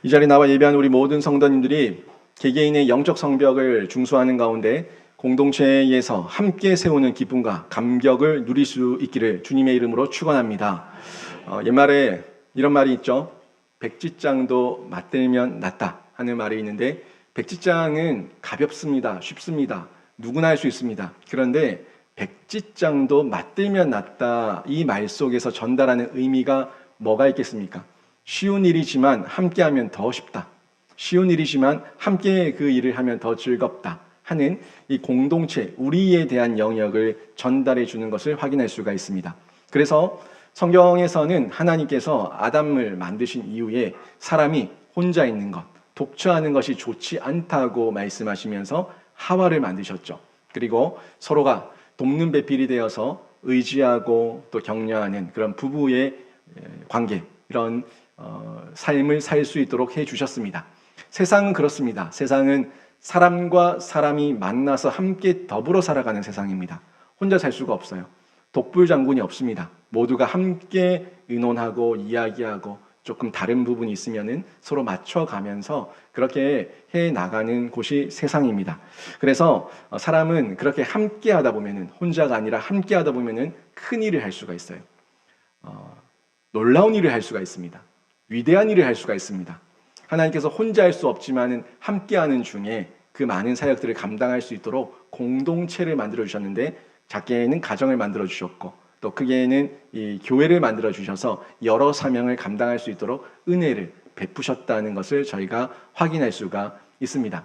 이 자리에 나와 예배한 우리 모든 성도님들이 개개인의 영적 성벽을 중수하는 가운데 공동체에서 함께 세우는 기쁨과 감격을 누릴 수 있기를 주님의 이름으로 축원합니다. 옛말에 이런 말이 있죠. 백지장도 맞들면 낫다 하는 말이 있는데, 백지장은 가볍습니다. 쉽습니다. 누구나 할 수 있습니다. 그런데 백지장도 맞들면 낫다, 이 말 속에서 전달하는 의미가 뭐가 있겠습니까? 쉬운 일이지만 함께하면 더 쉽다. 쉬운 일이지만 함께 그 일을 하면 더 즐겁다 하는 이 공동체, 우리에 대한 영역을 전달해 주는 것을 확인할 수가 있습니다. 그래서 성경에서는 하나님께서 아담을 만드신 이후에 사람이 혼자 있는 것, 독처하는 것이 좋지 않다고 말씀하시면서 하와를 만드셨죠. 그리고 서로가 돕는 배필이 되어서 의지하고 또 격려하는 그런 부부의 관계, 이런 삶을 살 수 있도록 해주셨습니다. 세상은 그렇습니다. 세상은 사람과 사람이 만나서 함께 더불어 살아가는 세상입니다. 혼자 살 수가 없어요. 독불장군이 없습니다. 모두가 함께 의논하고 이야기하고 조금 다른 부분이 있으면은 서로 맞춰가면서 그렇게 해 나가는 곳이 세상입니다. 그래서 사람은 그렇게 함께 하다 보면은, 혼자가 아니라 함께 하다 보면은 큰 일을 할 수가 있어요. 놀라운 일을 할 수가 있습니다. 위대한 일을 할 수가 있습니다. 하나님께서 혼자 할 수 없지만은 함께하는 중에 그 많은 사역들을 감당할 수 있도록 공동체를 만들어 주셨는데, 작게는 가정을 만들어 주셨고 또 크게는 이 교회를 만들어 주셔서 여러 사명을 감당할 수 있도록 은혜를 베푸셨다는 것을 저희가 확인할 수가 있습니다.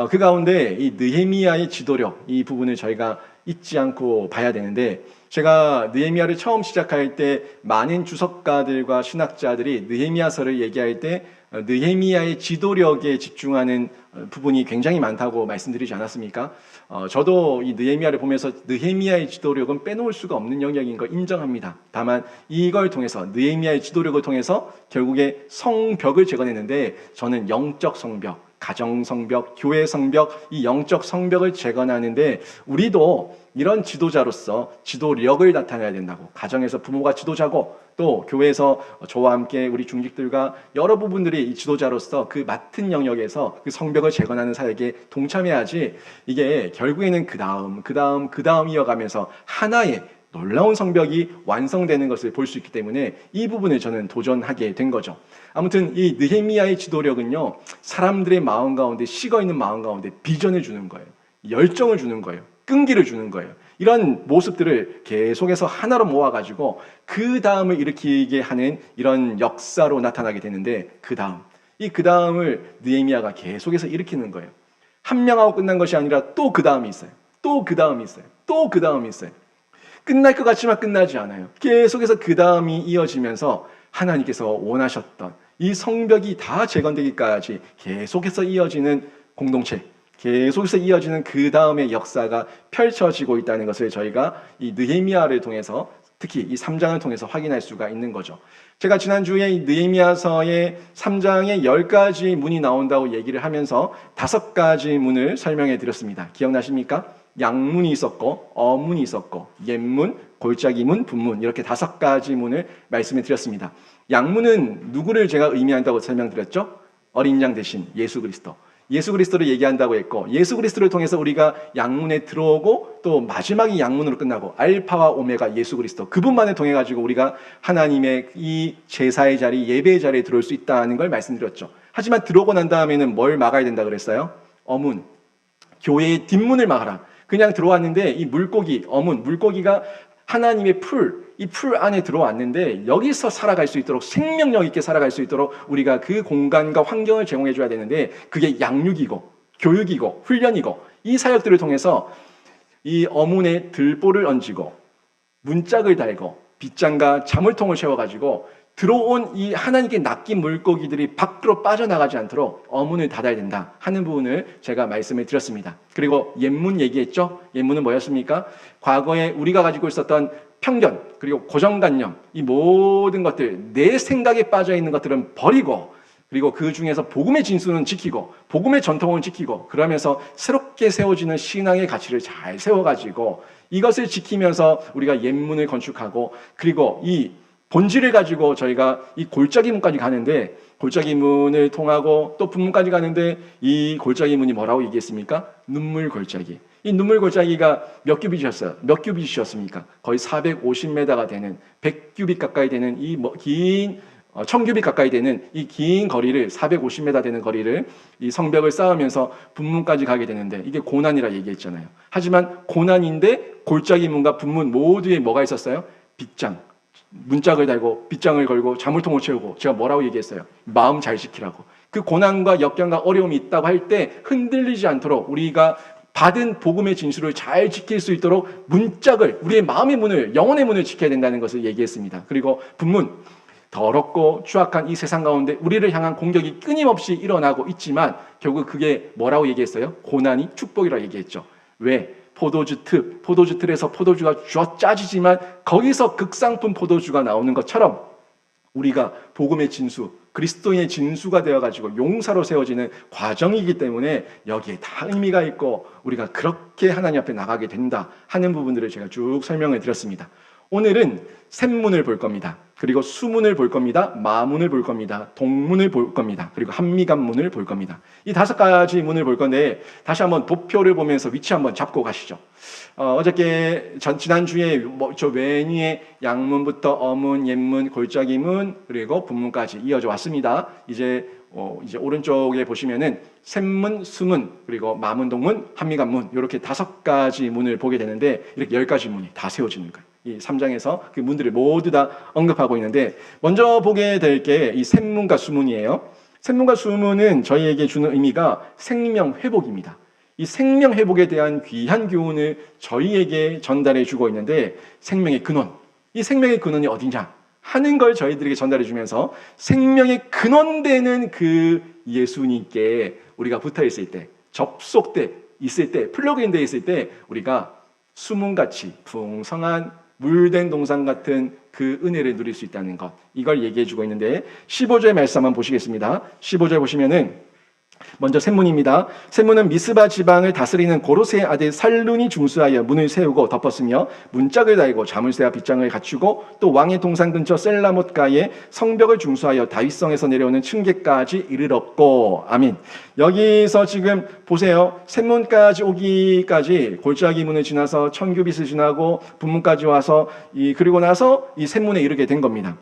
그 가운데 이 느헤미야의 지도력, 이 부분을 저희가 잊지 않고 봐야 되는데, 제가 느헤미야를 처음 시작할 때 많은 주석가들과 신학자들이 느헤미야서를 얘기할 때 느헤미야의 지도력에 집중하는 부분이 굉장히 많다고 말씀드리지 않았습니까? 저도 이 느헤미야를 보면서 느헤미야의 지도력은 빼놓을 수가 없는 영역인 걸 인정합니다. 다만 이걸 통해서, 느헤미야의 지도력을 통해서 결국에 성벽을 재건했는데, 저는 영적 성벽, 가정 성벽, 교회 성벽, 이 영적 성벽을 재건하는데 우리도 이런 지도자로서 지도력을 나타내야 된다고, 가정에서 부모가 지도자고 또 교회에서 저와 함께 우리 중직들과 여러 부분들이 이 지도자로서 그 맡은 영역에서 그 성벽을 재건하는 사역에 동참해야지, 이게 결국에는 그 다음 이어가면서 하나의 놀라운 성벽이 완성되는 것을 볼 수 있기 때문에 이 부분을 저는 도전하게 된 거죠. 아무튼 이 느헤미야의 지도력은요, 사람들의 마음 가운데, 식어있는 마음 가운데 비전을 주는 거예요. 열정을 주는 거예요. 끈기를 주는 거예요. 이런 모습들을 계속해서 하나로 모아가지고 그 다음을 일으키게 하는 이런 역사로 나타나게 되는데, 그 다음을 느헤미야가 계속해서 일으키는 거예요. 한 명하고 끝난 것이 아니라 또 그 다음이 있어요. 또 그 다음이 있어요. 또 그 다음이 있어요. 끝날 것 같지만 끝나지 않아요. 계속해서 그 다음이 이어지면서 하나님께서 원하셨던 이 성벽이 다 재건되기까지 계속해서 이어지는 공동체, 계속해서 이어지는 그 다음의 역사가 펼쳐지고 있다는 것을 저희가 이 느헤미야를 통해서, 특히 이 3장을 통해서 확인할 수가 있는 거죠. 제가 지난주에 이 느헤미야서의 3장에 10가지 문이 나온다고 얘기를 하면서 5가지 문을 설명해 드렸습니다. 기억나십니까? 양문이 있었고, 어문이 있었고, 옛문, 골짜기문, 분문, 이렇게 5가지 문을 말씀해 드렸습니다. 양문은 누구를 제가 의미한다고 설명드렸죠? 어린 양 대신 예수 그리스도. 예수 그리스도를 얘기한다고 했고, 예수 그리스도를 통해서 우리가 양문에 들어오고 또 마지막이 양문으로 끝나고 알파와 오메가 예수 그리스도, 그분만을 통해 가지고 우리가 하나님의 이 제사의 자리, 예배의 자리에 들어올 수 있다는 걸 말씀드렸죠. 하지만 들어오고 난 다음에는 뭘 막아야 된다 그랬어요? 어문, 교회의 뒷문을 막아라. 그냥 들어왔는데 이 물고기, 어문, 물고기가 하나님의 이 풀 안에 들어왔는데 여기서 살아갈 수 있도록, 생명력 있게 살아갈 수 있도록 우리가 그 공간과 환경을 제공해 줘야 되는데, 그게 양육이고 교육이고 훈련이고, 이 사역들을 통해서 이 어문에 들보를 얹고 문짝을 달고 빗장과 자물통을 채워가지고 들어온 이 하나님께 낚인 물고기들이 밖으로 빠져나가지 않도록 어문을 닫아야 된다 하는 부분을 제가 말씀을 드렸습니다. 그리고 옛문 얘기했죠? 옛문은 뭐였습니까? 과거에 우리가 가지고 있었던 편견, 그리고 고정관념, 이 모든 것들, 내 생각에 빠져있는 것들은 버리고, 그리고 그 중에서 복음의 진수는 지키고 복음의 전통은 지키고, 그러면서 새롭게 세워지는 신앙의 가치를 잘 세워가지고 이것을 지키면서 우리가 옛문을 건축하고, 그리고 이 본질을 가지고 저희가 이 골짜기 문까지 가는데, 골짜기 문을 통하고 또 분문까지 가는데 이 골짜기 문이 뭐라고 얘기했습니까? 눈물 골짜기. 이 눈물 골짜기가 몇 큐빗이었어요? 몇 큐빗이었습니까? 거의 450m가 되는, 100큐빗 가까이 되는 이 긴 1000큐빗 가까이 되는 이 긴 거리를, 450m 되는 거리를 이 성벽을 쌓으면서 분문까지 가게 되는데, 이게 고난이라 얘기했잖아요. 하지만 고난인데 골짜기 문과 분문 모두에 뭐가 있었어요? 빗장, 문짝을 달고 빗장을 걸고 자물통을 채우고, 제가 뭐라고 얘기했어요? 마음 잘 지키라고. 그 고난과 역경과 어려움이 있다고 할 때 흔들리지 않도록, 우리가 받은 복음의 진수를 잘 지킬 수 있도록 문짝을, 우리의 마음의 문을, 영혼의 문을 지켜야 된다는 것을 얘기했습니다. 그리고 분문, 더럽고 추악한 이 세상 가운데 우리를 향한 공격이 끊임없이 일어나고 있지만 결국 그게 뭐라고 얘기했어요? 고난이 축복이라고 얘기했죠. 왜? 포도주 틀에서 포도주가 쥐어 짜지지만 거기서 극상품 포도주가 나오는 것처럼 우리가 복음의 진수, 그리스도인의 진수가 되어가지고 용사로 세워지는 과정이기 때문에 여기에 다 의미가 있고 우리가 그렇게 하나님 앞에 나가게 된다 하는 부분들을 제가 쭉 설명을 드렸습니다. 오늘은 샘문을 볼 겁니다. 그리고 수문을 볼 겁니다. 마문을 볼 겁니다. 동문을 볼 겁니다. 그리고 한미간문을 볼 겁니다. 이 5가지 문을 볼 건데, 다시 한번 도표를 보면서 위치 한번 잡고 가시죠. 어저께 지난주에 저 왼 위에 양문부터 어문, 옛문, 골짜기문, 그리고 분문까지 이어져 왔습니다. 이제 오른쪽에 보시면은 샘문, 수문, 그리고 마문, 동문, 한미간문, 이렇게 5가지 문을 보게 되는데, 이렇게 10가지 문이 다 세워지는 거예요. 이 3장에서 그 문들을 모두 다 언급하고 있는데, 먼저 보게 될 게 이 샘문과 수문이에요. 샘문과 수문은 저희에게 주는 의미가 생명 회복입니다. 이 생명 회복에 대한 귀한 교훈을 저희에게 전달해 주고 있는데, 생명의 근원, 이 생명의 근원이 어디냐 하는 걸 저희들에게 전달해 주면서, 생명의 근원되는 그 예수님께 우리가 붙어 있을 때, 접속돼 있을 때, 플러그인 돼 있을 때 우리가 수문같이 풍성한 물된 동산 같은 그 은혜를 누릴 수 있다는 것, 이걸 얘기해 주고 있는데, 15절 말씀 한번 보시겠습니다. 15절 보시면은 먼저 샘문입니다. 샘문은 미스바 지방을 다스리는 고로세의 아들 살룬이 중수하여 문을 세우고 덮었으며 문짝을 달고 자물쇠와 빗장을 갖추고, 또 왕의 동산 근처 셀라못가에 성벽을 중수하여 다윗성에서 내려오는 층계까지 이르렀고. 아민. 여기서 지금 보세요. 샘문까지 오기까지 골짜기 문을 지나서 천규빗을 지나고 분문까지 와서 그리고 나서 이 샘문에 이르게 된 겁니다.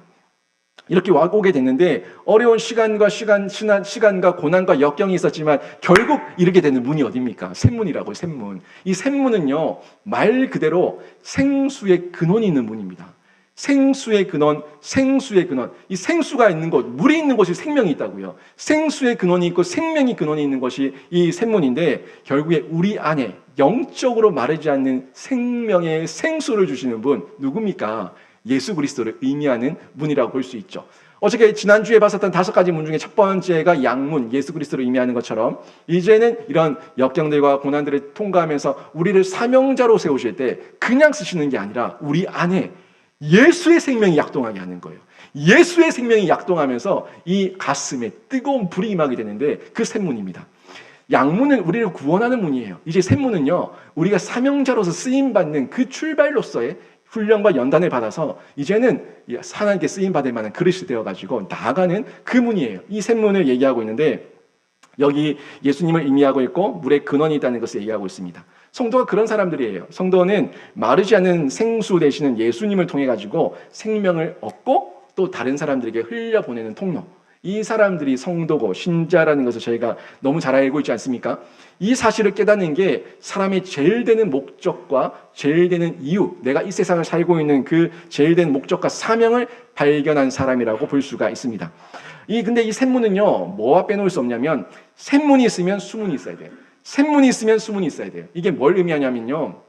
이렇게 오게 됐는데, 어려운 시간과 고난과 역경이 있었지만 결국 이르게 되는 문이 어디입니까? 샘문이라고요. 샘문. 이 샘문은요, 말 그대로 생수의 근원이 있는 문입니다. 생수의 근원, 생수의 근원. 이 생수가 있는 곳, 물이 있는 곳이 생명이 있다고요. 생수의 근원이 있고 생명이 근원이 있는 것이 이 샘문인데, 결국에 우리 안에 영적으로 마르지 않는 생명의 생수를 주시는 분, 누굽니까? 예수 그리스도를 의미하는 문이라고 볼 수 있죠. 어저께 지난주에 봤었던 5가지 문 중에 첫 번째가 양문, 예수 그리스도를 의미하는 것처럼, 이제는 이런 역경들과 고난들을 통과하면서 우리를 사명자로 세우실 때 그냥 쓰시는 게 아니라 우리 안에 예수의 생명이 약동하게 하는 거예요. 예수의 생명이 약동하면서 이 가슴에 뜨거운 불이 임하게 되는데, 그 샘문입니다. 양문은 우리를 구원하는 문이에요. 이제 샘문은요, 우리가 사명자로서 쓰임받는 그 출발로서의 훈련과 연단을 받아서 이제는 하나님께 쓰임받을 만한 그릇이 되어가지고 나아가는 그 문이에요. 이 샘문을 얘기하고 있는데, 여기 예수님을 의미하고 있고 물의 근원이 있다는 것을 얘기하고 있습니다. 성도가 그런 사람들이에요. 성도는 마르지 않는 생수 되시는 예수님을 통해 가지고 생명을 얻고 또 다른 사람들에게 흘려보내는 통로, 이 사람들이 성도고 신자라는 것을 저희가 너무 잘 알고 있지 않습니까? 이 사실을 깨닫는 게 사람의 제일 되는 목적과 제일 되는 이유, 내가 이 세상을 살고 있는 그 제일 되는 목적과 사명을 발견한 사람이라고 볼 수가 있습니다. 근데 이 샘문은요, 뭐와 빼놓을 수 없냐면, 샘문이 있으면 수문이 있어야 돼요. 샘문이 있으면 수문이 있어야 돼요. 이게 뭘 의미하냐면요,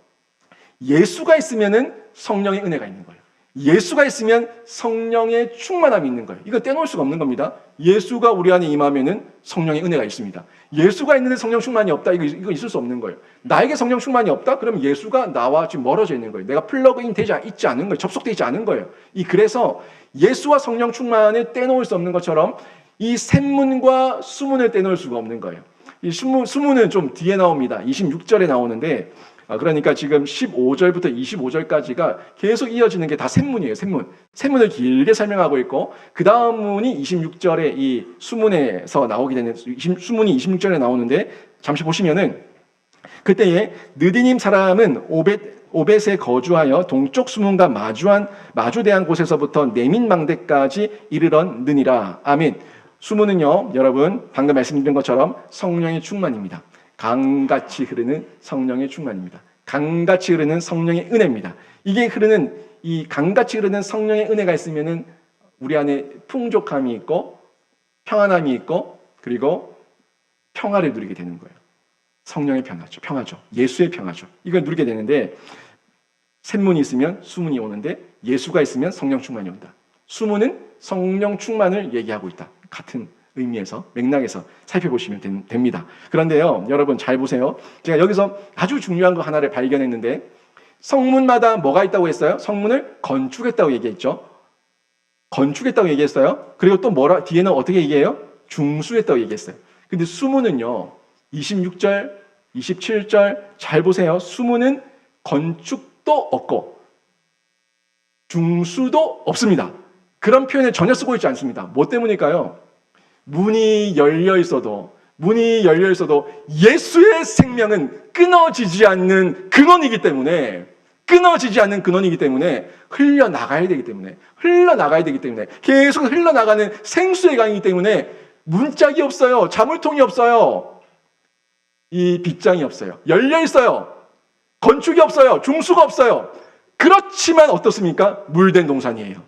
예수가 있으면은 성령의 은혜가 있는 거예요. 예수가 있으면 성령의 충만함이 있는 거예요. 이거 떼놓을 수가 없는 겁니다. 예수가 우리 안에 임하면은 성령의 은혜가 있습니다. 예수가 있는데 성령 충만이 없다, 이거 있을 수 없는 거예요. 나에게 성령 충만이 없다? 그럼 예수가 나와 지금 멀어져 있는 거예요. 내가 플러그인 있지 않은 거예요. 접속되어 있지 않은 거예요. 그래서 예수와 성령 충만을 떼놓을 수 없는 것처럼 이 샘문과 수문을 떼놓을 수가 없는 거예요. 이 수문은 좀 뒤에 나옵니다. 26절에 나오는데, 그러니까 지금 15절부터 25절까지가 계속 이어지는 게 다 샘문이에요. 샘문을 길게 설명하고 있고, 그 다음 문이 26절에 이 수문에서 나오게 되는, 수문이 26절에 나오는데, 잠시 보시면은 그때에 느디님 사람은 오벳에 거주하여 동쪽 수문과 마주대한 곳에서부터 네민망대까지 이르렀느니라. 아멘. 수문은요, 여러분 방금 말씀드린 것처럼 성령의 충만입니다. 강같이 흐르는 성령의 충만입니다. 강같이 흐르는 성령의 은혜입니다. 이게 흐르는 이 강같이 흐르는 성령의 은혜가 있으면은 우리 안에 풍족함이 있고 평안함이 있고 그리고 평화를 누리게 되는 거예요. 성령의 평화죠. 예수의 평화죠. 이걸 누리게 되는데, 샘문이 있으면 수문이 오는데 예수가 있으면 성령 충만이 온다. 수문은 성령 충만을 얘기하고 있다. 같은 의미에서, 맥락에서 살펴보시면 됩니다. 그런데요, 여러분 잘 보세요. 제가 여기서 아주 중요한 거 하나를 발견했는데, 성문마다 뭐가 있다고 했어요? 성문을 건축했다고 얘기했죠. 건축했다고 얘기했어요. 그리고 또 뒤에는 어떻게 얘기해요? 중수했다고 얘기했어요. 근데 수문은요, 26절, 27절 잘 보세요. 수문은 건축도 없고 중수도 없습니다. 그런 표현을 전혀 쓰고 있지 않습니다. 뭐 때문일까요? 문이 열려 있어도 예수의 생명은 끊어지지 않는 근원이기 때문에 흘러나가야 되기 때문에 계속 흘러나가는 생수의 강이기 때문에 문짝이 없어요. 자물통이 없어요. 이 빗장이 없어요. 열려 있어요. 건축이 없어요. 중수가 없어요. 그렇지만 어떻습니까? 물된 동산이에요.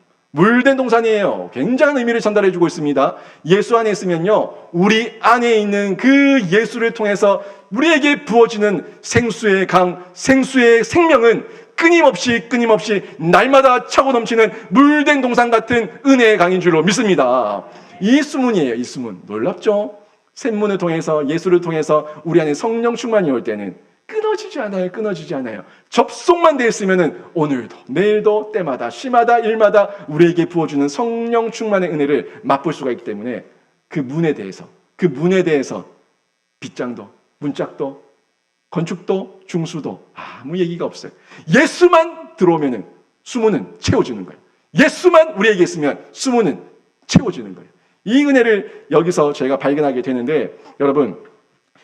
굉장한 의미를 전달해 주고 있습니다. 예수 안에 있으면요, 우리 안에 있는 그 예수를 통해서 우리에게 부어지는 생수의 강, 생수의 생명은 끊임없이 날마다 차고 넘치는 물된 동산 같은 은혜의 강인 줄로 믿습니다. 이 수문이에요. 이 수문. 놀랍죠? 샘문을 통해서, 예수를 통해서 우리 안에 성령 충만이 올 때는 끊어지지 않아요. 접속만 돼 있으면은 오늘도, 내일도, 때마다, 시마다, 일마다 우리에게 부어주는 성령 충만의 은혜를 맛볼 수가 있기 때문에 그 문에 대해서 빗장도, 문짝도, 건축도, 중수도 아무 얘기가 없어요. 예수만 들어오면은 수문은 채워지는 거예요. 예수만 우리에게 있으면 수문은 채워지는 거예요. 이 은혜를 여기서 제가 발견하게 되는데, 여러분,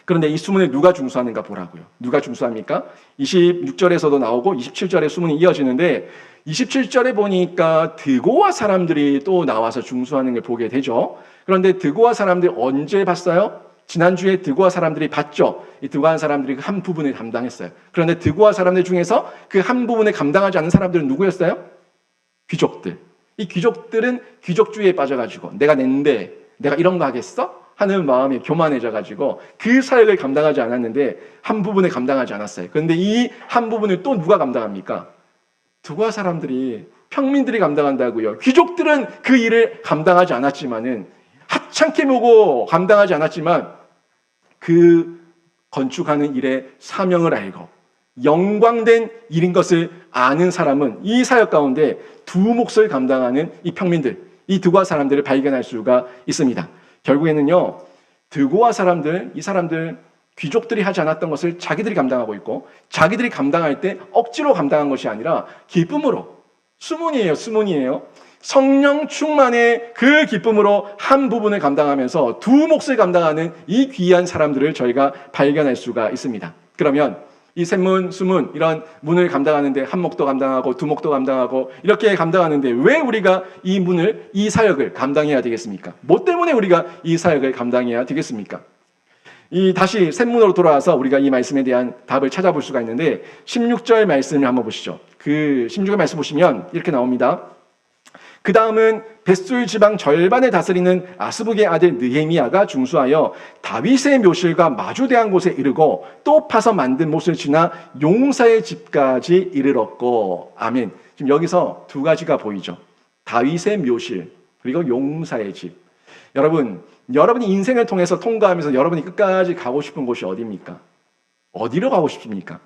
그런데 이 수문을 누가 중수하는가 보라고요. 누가 중수합니까? 26절에서도 나오고 27절에 수문이 이어지는데, 27절에 보니까 드고아 사람들이 또 나와서 중수하는 걸 보게 되죠. 그런데 드고아 사람들이 언제 봤어요? 지난주에 드고아 사람들이 봤죠. 이 드고아 사람들이 그 한 부분을 감당했어요. 그런데 드고아 사람들 중에서 그 한 부분을 감당하지 않은 사람들은 누구였어요? 귀족들. 이 귀족들은 귀족주의에 빠져가지고 내가 낸데 내가 이런 거 하겠어? 하는 마음이 교만해져가지고 그 사역을 감당하지 않았는데 한 부분을 감당하지 않았어요. 그런데 이 한 부분을 또 누가 감당합니까? 드고아 사람들이, 평민들이 감당한다고요. 귀족들은 그 일을 감당하지 않았지만은, 하찮게 보고 감당하지 않았지만 그 건축하는 일의 사명을 알고 영광된 일인 것을 아는 사람은 이 사역 가운데 두 몫을 감당하는 이 평민들, 이 드고아 사람들을 발견할 수가 있습니다. 결국에는요, 드고아 사람들, 이 사람들 귀족들이 하지 않았던 것을 자기들이 감당하고 있고, 자기들이 감당할 때 억지로 감당한 것이 아니라 기쁨으로, 수문이에요. 성령 충만의 그 기쁨으로 한 부분을 감당하면서 두 몫을 감당하는 이 귀한 사람들을 저희가 발견할 수가 있습니다. 그러면 이 샘문, 수문, 이런 문을 감당하는데 한 목도 감당하고 두 목도 감당하고 이렇게 감당하는데 왜 우리가 이 사역을 감당해야 되겠습니까? 뭐 때문에 우리가 이 사역을 감당해야 되겠습니까? 다시 샘문으로 돌아와서 우리가 이 말씀에 대한 답을 찾아볼 수가 있는데, 16절 말씀을 한번 보시죠. 그 16절 말씀 보시면 이렇게 나옵니다. 그 다음은 벳술 지방 절반을 다스리는 아스북의 아들 느헤미야가 중수하여 다윗의 묘실과 마주대한 곳에 이르고 또 파서 만든 못을 지나 용사의 집까지 이르렀고. 아멘. 지금 여기서 두 가지가 보이죠. 다윗의 묘실 그리고 용사의 집. 여러분이 인생을 통해서 통과하면서 여러분이 끝까지 가고 싶은 곳이 어디입니까? 어디로 가고 싶습니까?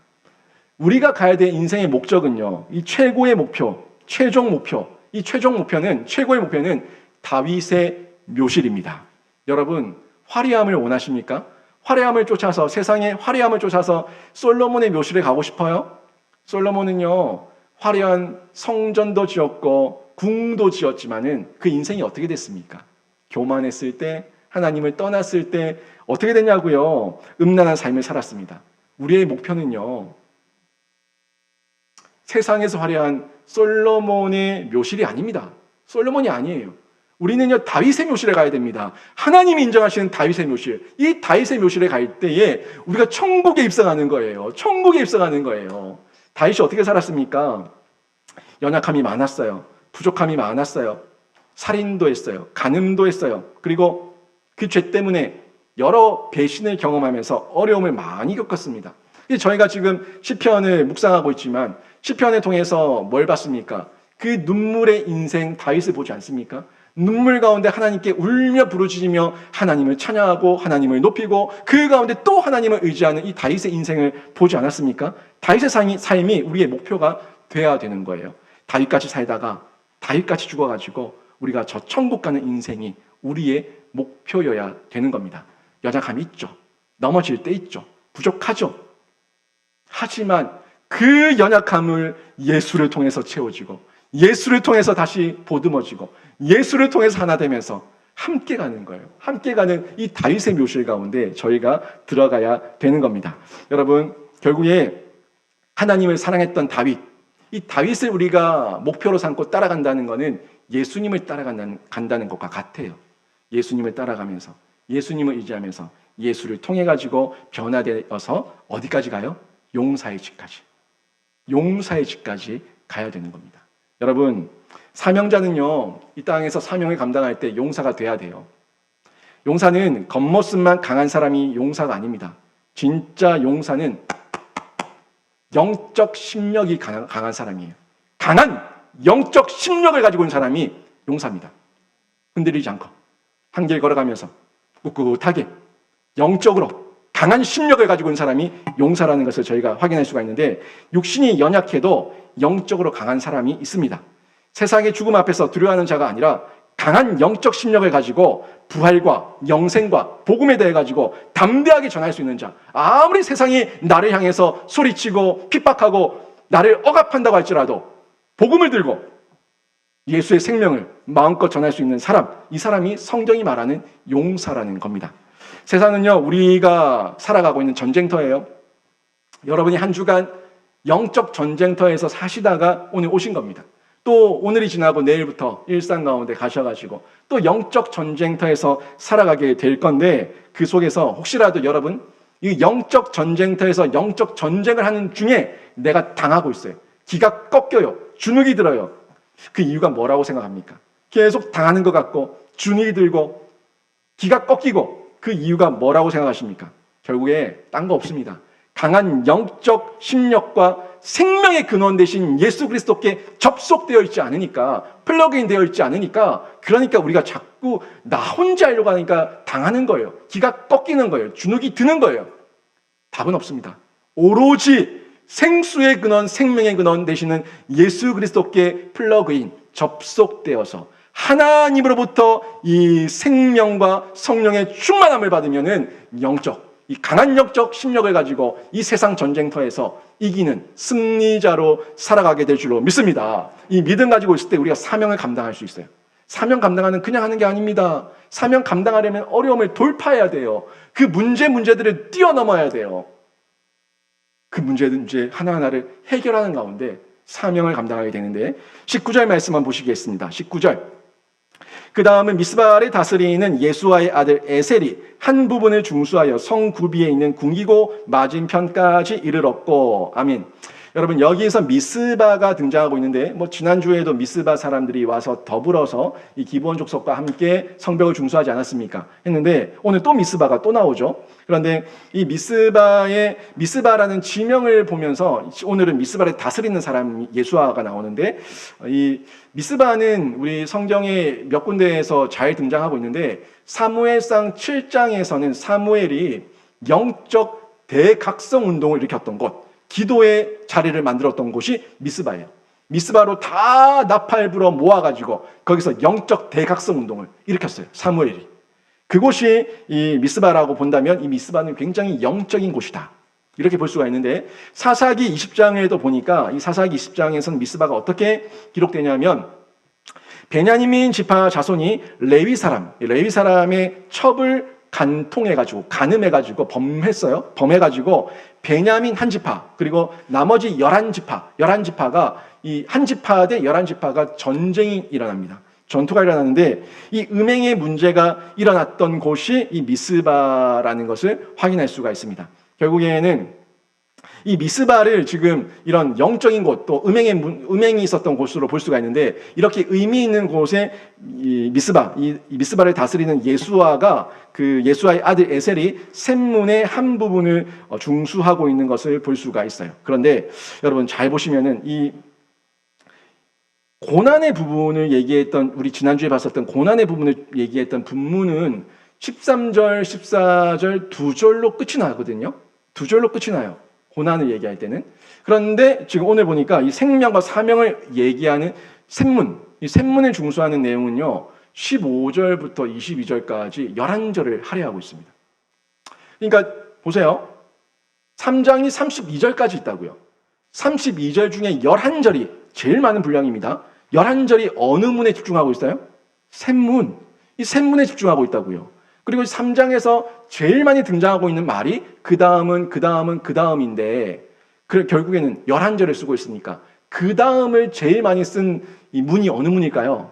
우리가 가야 될 인생의 목적은요, 이 최고의 목표, 최종 목표는 최고의 목표는 다윗의 묘실입니다. 여러분, 화려함을 원하십니까? 화려함을 쫓아서, 세상의 화려함을 쫓아서 솔로몬의 묘실에 가고 싶어요? 솔로몬은요, 화려한 성전도 지었고 궁도 지었지만은 그 인생이 어떻게 됐습니까? 교만했을 때, 하나님을 떠났을 때 어떻게 됐냐고요? 음란한 삶을 살았습니다. 우리의 목표는요, 세상에서 화려한 솔로몬의 묘실이 아닙니다. 솔로몬이 아니에요. 우리는요, 다윗의 묘실에 가야 됩니다. 하나님이 인정하시는 다윗의 묘실. 이 다윗의 묘실에 갈 때에 우리가 천국에 입성하는 거예요. 천국에 입성하는 거예요. 다윗이 어떻게 살았습니까? 연약함이 많았어요. 부족함이 많았어요. 살인도 했어요. 간음도 했어요. 그리고 그 죄 때문에 여러 배신을 경험하면서 어려움을 많이 겪었습니다. 저희가 지금 시편을 묵상하고 있지만 시편을 통해서 뭘 봤습니까? 그 눈물의 인생 다윗을 보지 않습니까? 눈물 가운데 하나님께 울며 부르짖으며 하나님을 찬양하고 하나님을 높이고 그 가운데 또 하나님을 의지하는 이 다윗의 인생을 보지 않았습니까? 다윗의 삶이 우리의 목표가 돼야 되는 거예요. 다윗같이 살다가 다윗같이 죽어가지고 우리가 저 천국 가는 인생이 우리의 목표여야 되는 겁니다. 연약함이 있죠. 넘어질 때 있죠. 부족하죠. 하지만 그 연약함을 예수를 통해서 채워지고 예수를 통해서 다시 보듬어지고 예수를 통해서 하나 되면서 함께 가는 거예요. 함께 가는 이 다윗의 묘실 가운데 저희가 들어가야 되는 겁니다. 여러분, 결국에 하나님을 사랑했던 다윗, 이 다윗을 우리가 목표로 삼고 따라간다는 것은 예수님을 따라간다는 것과 같아요. 예수님을 따라가면서 예수님을 의지하면서 예수를 통해 가지고 변화되어서 어디까지 가요? 용사의 집까지. 용사의 집까지 가야 되는 겁니다. 여러분, 사명자는요, 이 땅에서 사명을 감당할 때 용사가 돼야 돼요. 용사는 겉모습만 강한 사람이 용사가 아닙니다. 진짜 용사는 영적 심력이 강한 사람이에요. 강한 영적 심력을 가지고 있는 사람이 용사입니다. 흔들리지 않고 한 길 걸어가면서 꿋꿋하게 영적으로 강한 심력을 가지고 있는 사람이 용사라는 것을 저희가 확인할 수가 있는데, 육신이 연약해도 영적으로 강한 사람이 있습니다. 세상의 죽음 앞에서 두려워하는 자가 아니라 강한 영적 심력을 가지고 부활과 영생과 복음에 대해 가지고 담대하게 전할 수 있는 자, 아무리 세상이 나를 향해서 소리치고 핍박하고 나를 억압한다고 할지라도 복음을 들고 예수의 생명을 마음껏 전할 수 있는 사람, 이 사람이 성경이 말하는 용사라는 겁니다. 세상은요, 우리가 살아가고 있는 전쟁터예요. 여러분이 한 주간 영적 전쟁터에서 사시다가 오늘 오신 겁니다. 또 오늘이 지나고 내일부터 일상 가운데 가셔가지고 또 영적 전쟁터에서 살아가게 될 건데, 그 속에서 혹시라도 여러분 이 영적 전쟁터에서 영적 전쟁을 하는 중에 내가 당하고 있어요. 기가 꺾여요. 주눅이 들어요. 그 이유가 뭐라고 생각합니까? 계속 당하는 것 같고 주눅이 들고 기가 꺾이고 그 이유가 뭐라고 생각하십니까? 결국에 딴 거 없습니다. 강한 영적 심력과 생명의 근원 되신 예수 그리스도께 접속되어 있지 않으니까, 플러그인 되어 있지 않으니까, 그러니까 우리가 자꾸 나 혼자 하려고 하니까 당하는 거예요. 기가 꺾이는 거예요. 주눅이 드는 거예요. 답은 없습니다. 오로지 생수의 근원, 생명의 근원 되시는 예수 그리스도께 플러그인, 접속되어서 하나님으로부터 이 생명과 성령의 충만함을 받으면은 이 강한 영적 심력을 가지고 이 세상 전쟁터에서 이기는 승리자로 살아가게 될 줄로 믿습니다. 이 믿음 가지고 있을 때 우리가 사명을 감당할 수 있어요. 사명 감당하는 그냥 하는 게 아닙니다. 사명 감당하려면 어려움을 돌파해야 돼요. 그 문제들을 뛰어넘어야 돼요. 그 문제 하나하나를 해결하는 가운데 사명을 감당하게 되는데, 19절 말씀만 보시겠습니다. 19절. 그 다음은 미스바를 다스리는 예수아의 아들 에셀이 한 부분을 중수하여 성 구비에 있는 궁기고 맞은편까지 이르렀고. 아멘. 여러분, 여기에서 미스바가 등장하고 있는데, 지난주에도 미스바 사람들이 와서 더불어서 이 기브온 족속과 함께 성벽을 중수하지 않았습니까? 했는데 오늘 또 미스바가 또 나오죠. 그런데 이 미스바라는 지명을 보면서 오늘은 미스바를 다스리는 사람 예수아가 나오는데, 이 미스바는 우리 성경에 몇 군데에서 잘 등장하고 있는데, 사무엘상 7장에서는 사무엘이 영적 대각성 운동을 일으켰던 곳, 기도의 자리를 만들었던 곳이 미스바예요. 미스바로 다 나팔 불어 모아가지고 거기서 영적 대각성 운동을 일으켰어요. 사무엘이. 그곳이 이 미스바라고 본다면 이 미스바는 굉장히 영적인 곳이다. 이렇게 볼 수가 있는데 사사기 20장에도 보니까 이 사사기 20장에서는 미스바가 어떻게 기록되냐면 베냐민 지파 자손이 레위 사람의 첩을 간통해가지고 간음해가지고 범해가지고 베냐민 한 지파 그리고 나머지 11지파가 이 한 지파 대 11지파가 전쟁이 일어납니다. 전투가 일어나는데 이 음행의 문제가 일어났던 곳이 이 미스바라는 것을 확인할 수가 있습니다. 결국에는 이 미스바를 지금 이런 영적인 곳 또 음행이 있었던 곳으로 볼 수가 있는데 이렇게 의미 있는 곳에 이 미스바를 다스리는 예수아가 그 예수아의 아들 에셀이 셈문의 한 부분을 중수하고 있는 것을 볼 수가 있어요. 그런데 여러분 잘 보시면은 이 고난의 부분을 얘기했던 우리 지난주에 봤었던 고난의 부분을 얘기했던 분문은 13절, 14절 두 절로 끝이 나거든요. 두 절로 끝이 나요. 고난을 얘기할 때는. 그런데 지금 오늘 보니까 이 생명과 사명을 얘기하는 셈문, 이 셈문을 중수하는 내용은요. 15절부터 22절까지 11절을 할애하고 있습니다. 그러니까 보세요. 3장이 32절까지 있다고요. 32절 중에 11절이 제일 많은 분량입니다. 11절이 어느 문에 집중하고 있어요? 셈문. 이 셈문에 집중하고 있다고요. 그리고 3장에서 제일 많이 등장하고 있는 말이 그 다음인데 결국에는 11절을 쓰고 있으니까 그 다음을 제일 많이 쓴 이 문이 어느 문일까요?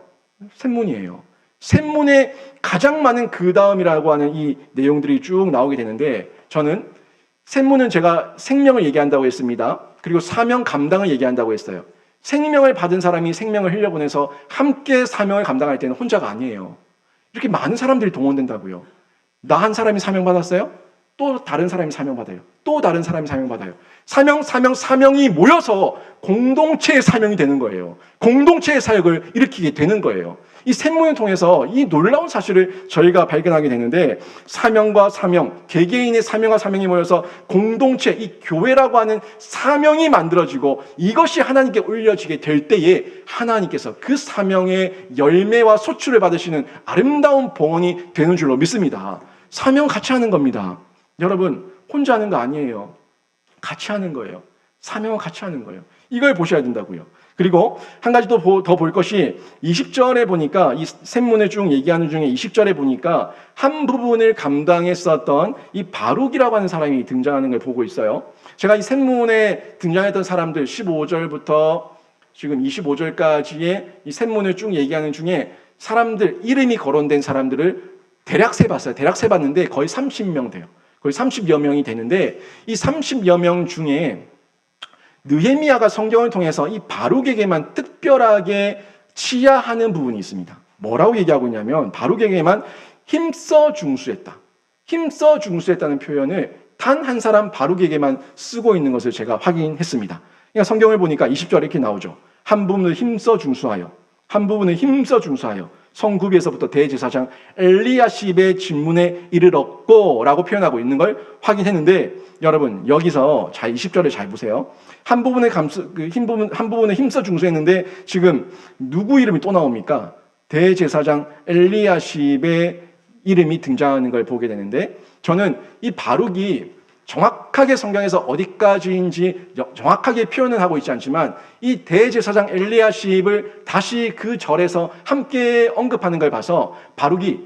셈문이에요. 셈문에 가장 많은 그 다음이라고 하는 이 내용들이 쭉 나오게 되는데 저는 셈문은 제가 생명을 얘기한다고 했습니다. 그리고 사명 감당을 얘기한다고 했어요. 생명을 받은 사람이 생명을 흘려보내서 함께 사명을 감당할 때는 혼자가 아니에요. 이렇게 많은 사람들이 동원된다고요. 나 한 사람이 사명받았어요? 또 다른 사람이 사명받아요. 또 다른 사람이 사명받아요. 사명이 모여서 공동체의 사명이 되는 거예요. 공동체의 사역을 일으키게 되는 거예요. 이 셈문을 통해서 이 놀라운 사실을 저희가 발견하게 되는데 사명과 사명, 개개인의 사명과 사명이 모여서 공동체, 이 교회라고 하는 사명이 만들어지고 이것이 하나님께 올려지게 될 때에 하나님께서 그 사명의 열매와 소출을 받으시는 아름다운 봉헌이 되는 줄로 믿습니다. 사명 같이 하는 겁니다. 여러분 혼자 하는 거 아니에요. 같이 하는 거예요. 사명을 같이 하는 거예요. 이걸 보셔야 된다고요. 그리고 한 가지 더 볼 것이 20절에 보니까 이 셈문을 쭉 얘기하는 중에 20절에 보니까 한 부분을 감당했었던 이 바룩이라고 하는 사람이 등장하는 걸 보고 있어요. 제가 이 셈문에 등장했던 사람들 15절부터 지금 25절까지의 이 셈문을 쭉 얘기하는 중에 사람들 이름이 거론된 사람들을 대략 세봤어요. 대략 세봤는데 거의 30명 돼요. 거의 30여 명이 되는데 이 30여 명 중에 느헤미야가 성경을 통해서 이 바룩에게만 특별하게 치하하는 부분이 있습니다. 뭐라고 얘기하고 있냐면 바룩에게만 힘써 중수했다. 힘써 중수했다는 표현을 단 한 사람 바룩에게만 쓰고 있는 것을 제가 확인했습니다. 그러니까 성경을 보니까 20절에 이렇게 나오죠. 한 부분을 힘써 중수하여, 한 부분을 힘써 중수하여 성구비에서부터 대제사장 엘리야십의 진문에 이르렀고 라고 표현하고 있는 걸 확인했는데 여러분 여기서 20절을 잘 보세요. 한 부분을 힘써 중수했는데 지금 누구 이름이 또 나옵니까? 대제사장 엘리야십의 이름이 등장하는 걸 보게 되는데 저는 이 바룩이 정확하게 성경에서 어디까지인지 정확하게 표현은 하고 있지 않지만 이 대제사장 엘리야십을 다시 그 절에서 함께 언급하는 걸 봐서 바룩이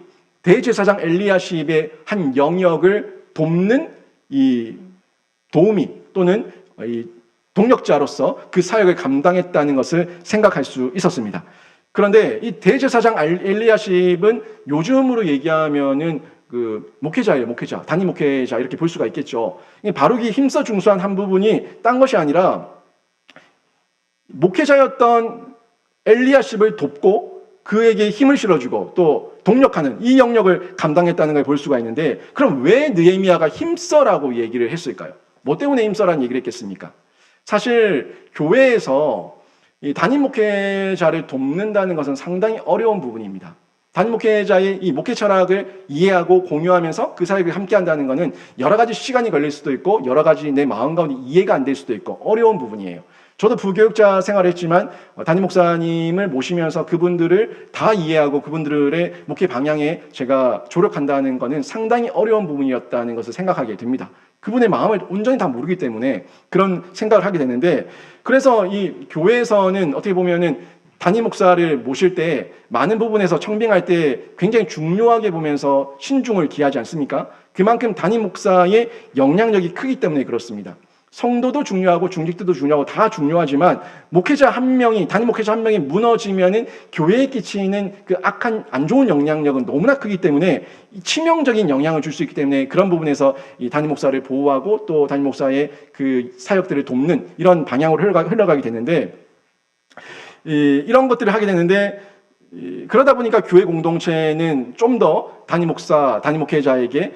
대제사장 엘리야십의 한 영역을 돕는 이 도우미 또는 이 동력자로서 그 사역을 감당했다는 것을 생각할 수 있었습니다. 그런데 이 대제사장 엘리야십은 요즘으로 얘기하면은 그 목회자예요, 목회자. 단임 목회자 이렇게 볼 수가 있겠죠. 바룩이 힘써 중수한 한 부분이 딴 것이 아니라 목회자였던 엘리야십을 돕고 그에게 힘을 실어주고 또 동력하는 이 영역을 감당했다는 걸 볼 수가 있는데 그럼 왜 느헤미야가 힘써라고 얘기를 했을까요? 뭐 때문에 힘써라는 얘기를 했겠습니까? 사실 교회에서 이 단임 목회자를 돕는다는 것은 상당히 어려운 부분입니다. 단임 목회자의 이 목회 철학을 이해하고 공유하면서 그 사역을 함께 한다는 것은 여러 가지 시간이 걸릴 수도 있고 여러 가지 내 마음 가운데 이해가 안 될 수도 있고 어려운 부분이에요. 저도 부교육자 생활했지만 담임 목사님을 모시면서 그분들을 다 이해하고 그분들의 목회 방향에 제가 조력한다는 것은 상당히 어려운 부분이었다는 것을 생각하게 됩니다. 그분의 마음을 온전히 다 모르기 때문에 그런 생각을 하게 되는데, 그래서 이 교회에서는 어떻게 보면은 담임 목사를 모실 때 많은 부분에서 청빙할 때 굉장히 중요하게 보면서 신중을 기하지 않습니까? 그만큼 담임 목사의 영향력이 크기 때문에 그렇습니다. 성도도 중요하고 중직들도 중요하고 다 중요하지만 목회자 한 명이, 담임 목회자 한 명이 무너지면은 교회에 끼치는 그 악한 안 좋은 영향력은 너무나 크기 때문에 치명적인 영향을 줄 수 있기 때문에 그런 부분에서 이 담임 목사를 보호하고 또 담임 목사의 그 사역들을 돕는 이런 방향으로 흘러가게 되는데, 이런 것들을 하게 되는데, 그러다 보니까 교회 공동체는 좀 더 담임 목사, 담임 목회자에게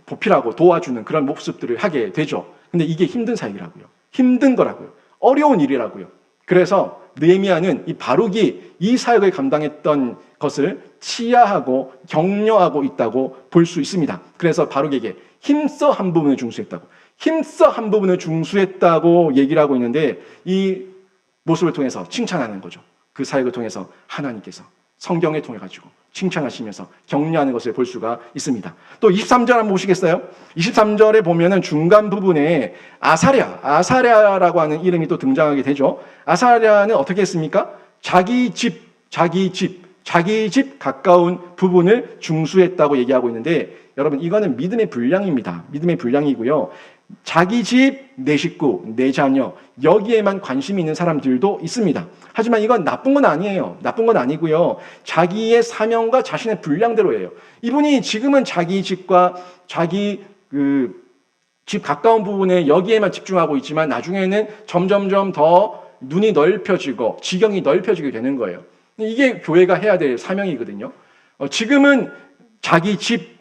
보필하고 도와주는 그런 모습들을 하게 되죠. 근데 이게 힘든 사역이라고요. 힘든 거라고요. 어려운 일이라고요. 그래서 느헤미야는 이 바룩이 이 사역을 감당했던 것을 치하하고 격려하고 있다고 볼 수 있습니다. 그래서 바룩에게 힘써 한 부분을 중수했다고, 힘써 한 부분을 중수했다고 얘기를 하고 있는데, 이 모습을 통해서 칭찬하는 거죠. 그 사역을 통해서 하나님께서 성경을 통해 가지고 칭찬하시면서 격려하는 것을 볼 수가 있습니다. 또 23절 한번 보시겠어요? 23절에 보면은 중간 부분에 아사랴라고 하는 이름이 또 등장하게 되죠. 아사랴는 어떻게 했습니까? 자기 집 가까운 부분을 중수했다고 얘기하고 있는데, 여러분 이거는 믿음의 분량입니다. 믿음의 분량이고요. 자기 집, 내 식구, 내 자녀, 여기에만 관심이 있는 사람들도 있습니다. 하지만 이건 나쁜 건 아니에요. 나쁜 건 아니고요. 자기의 사명과 자신의 분량대로예요. 이분이 지금은 자기 집과 자기 집 가까운 부분에 여기에만 집중하고 있지만 나중에는 점점점 더 눈이 넓혀지고 지경이 넓혀지게 되는 거예요. 이게 교회가 해야 될 사명이거든요. 지금은 자기 집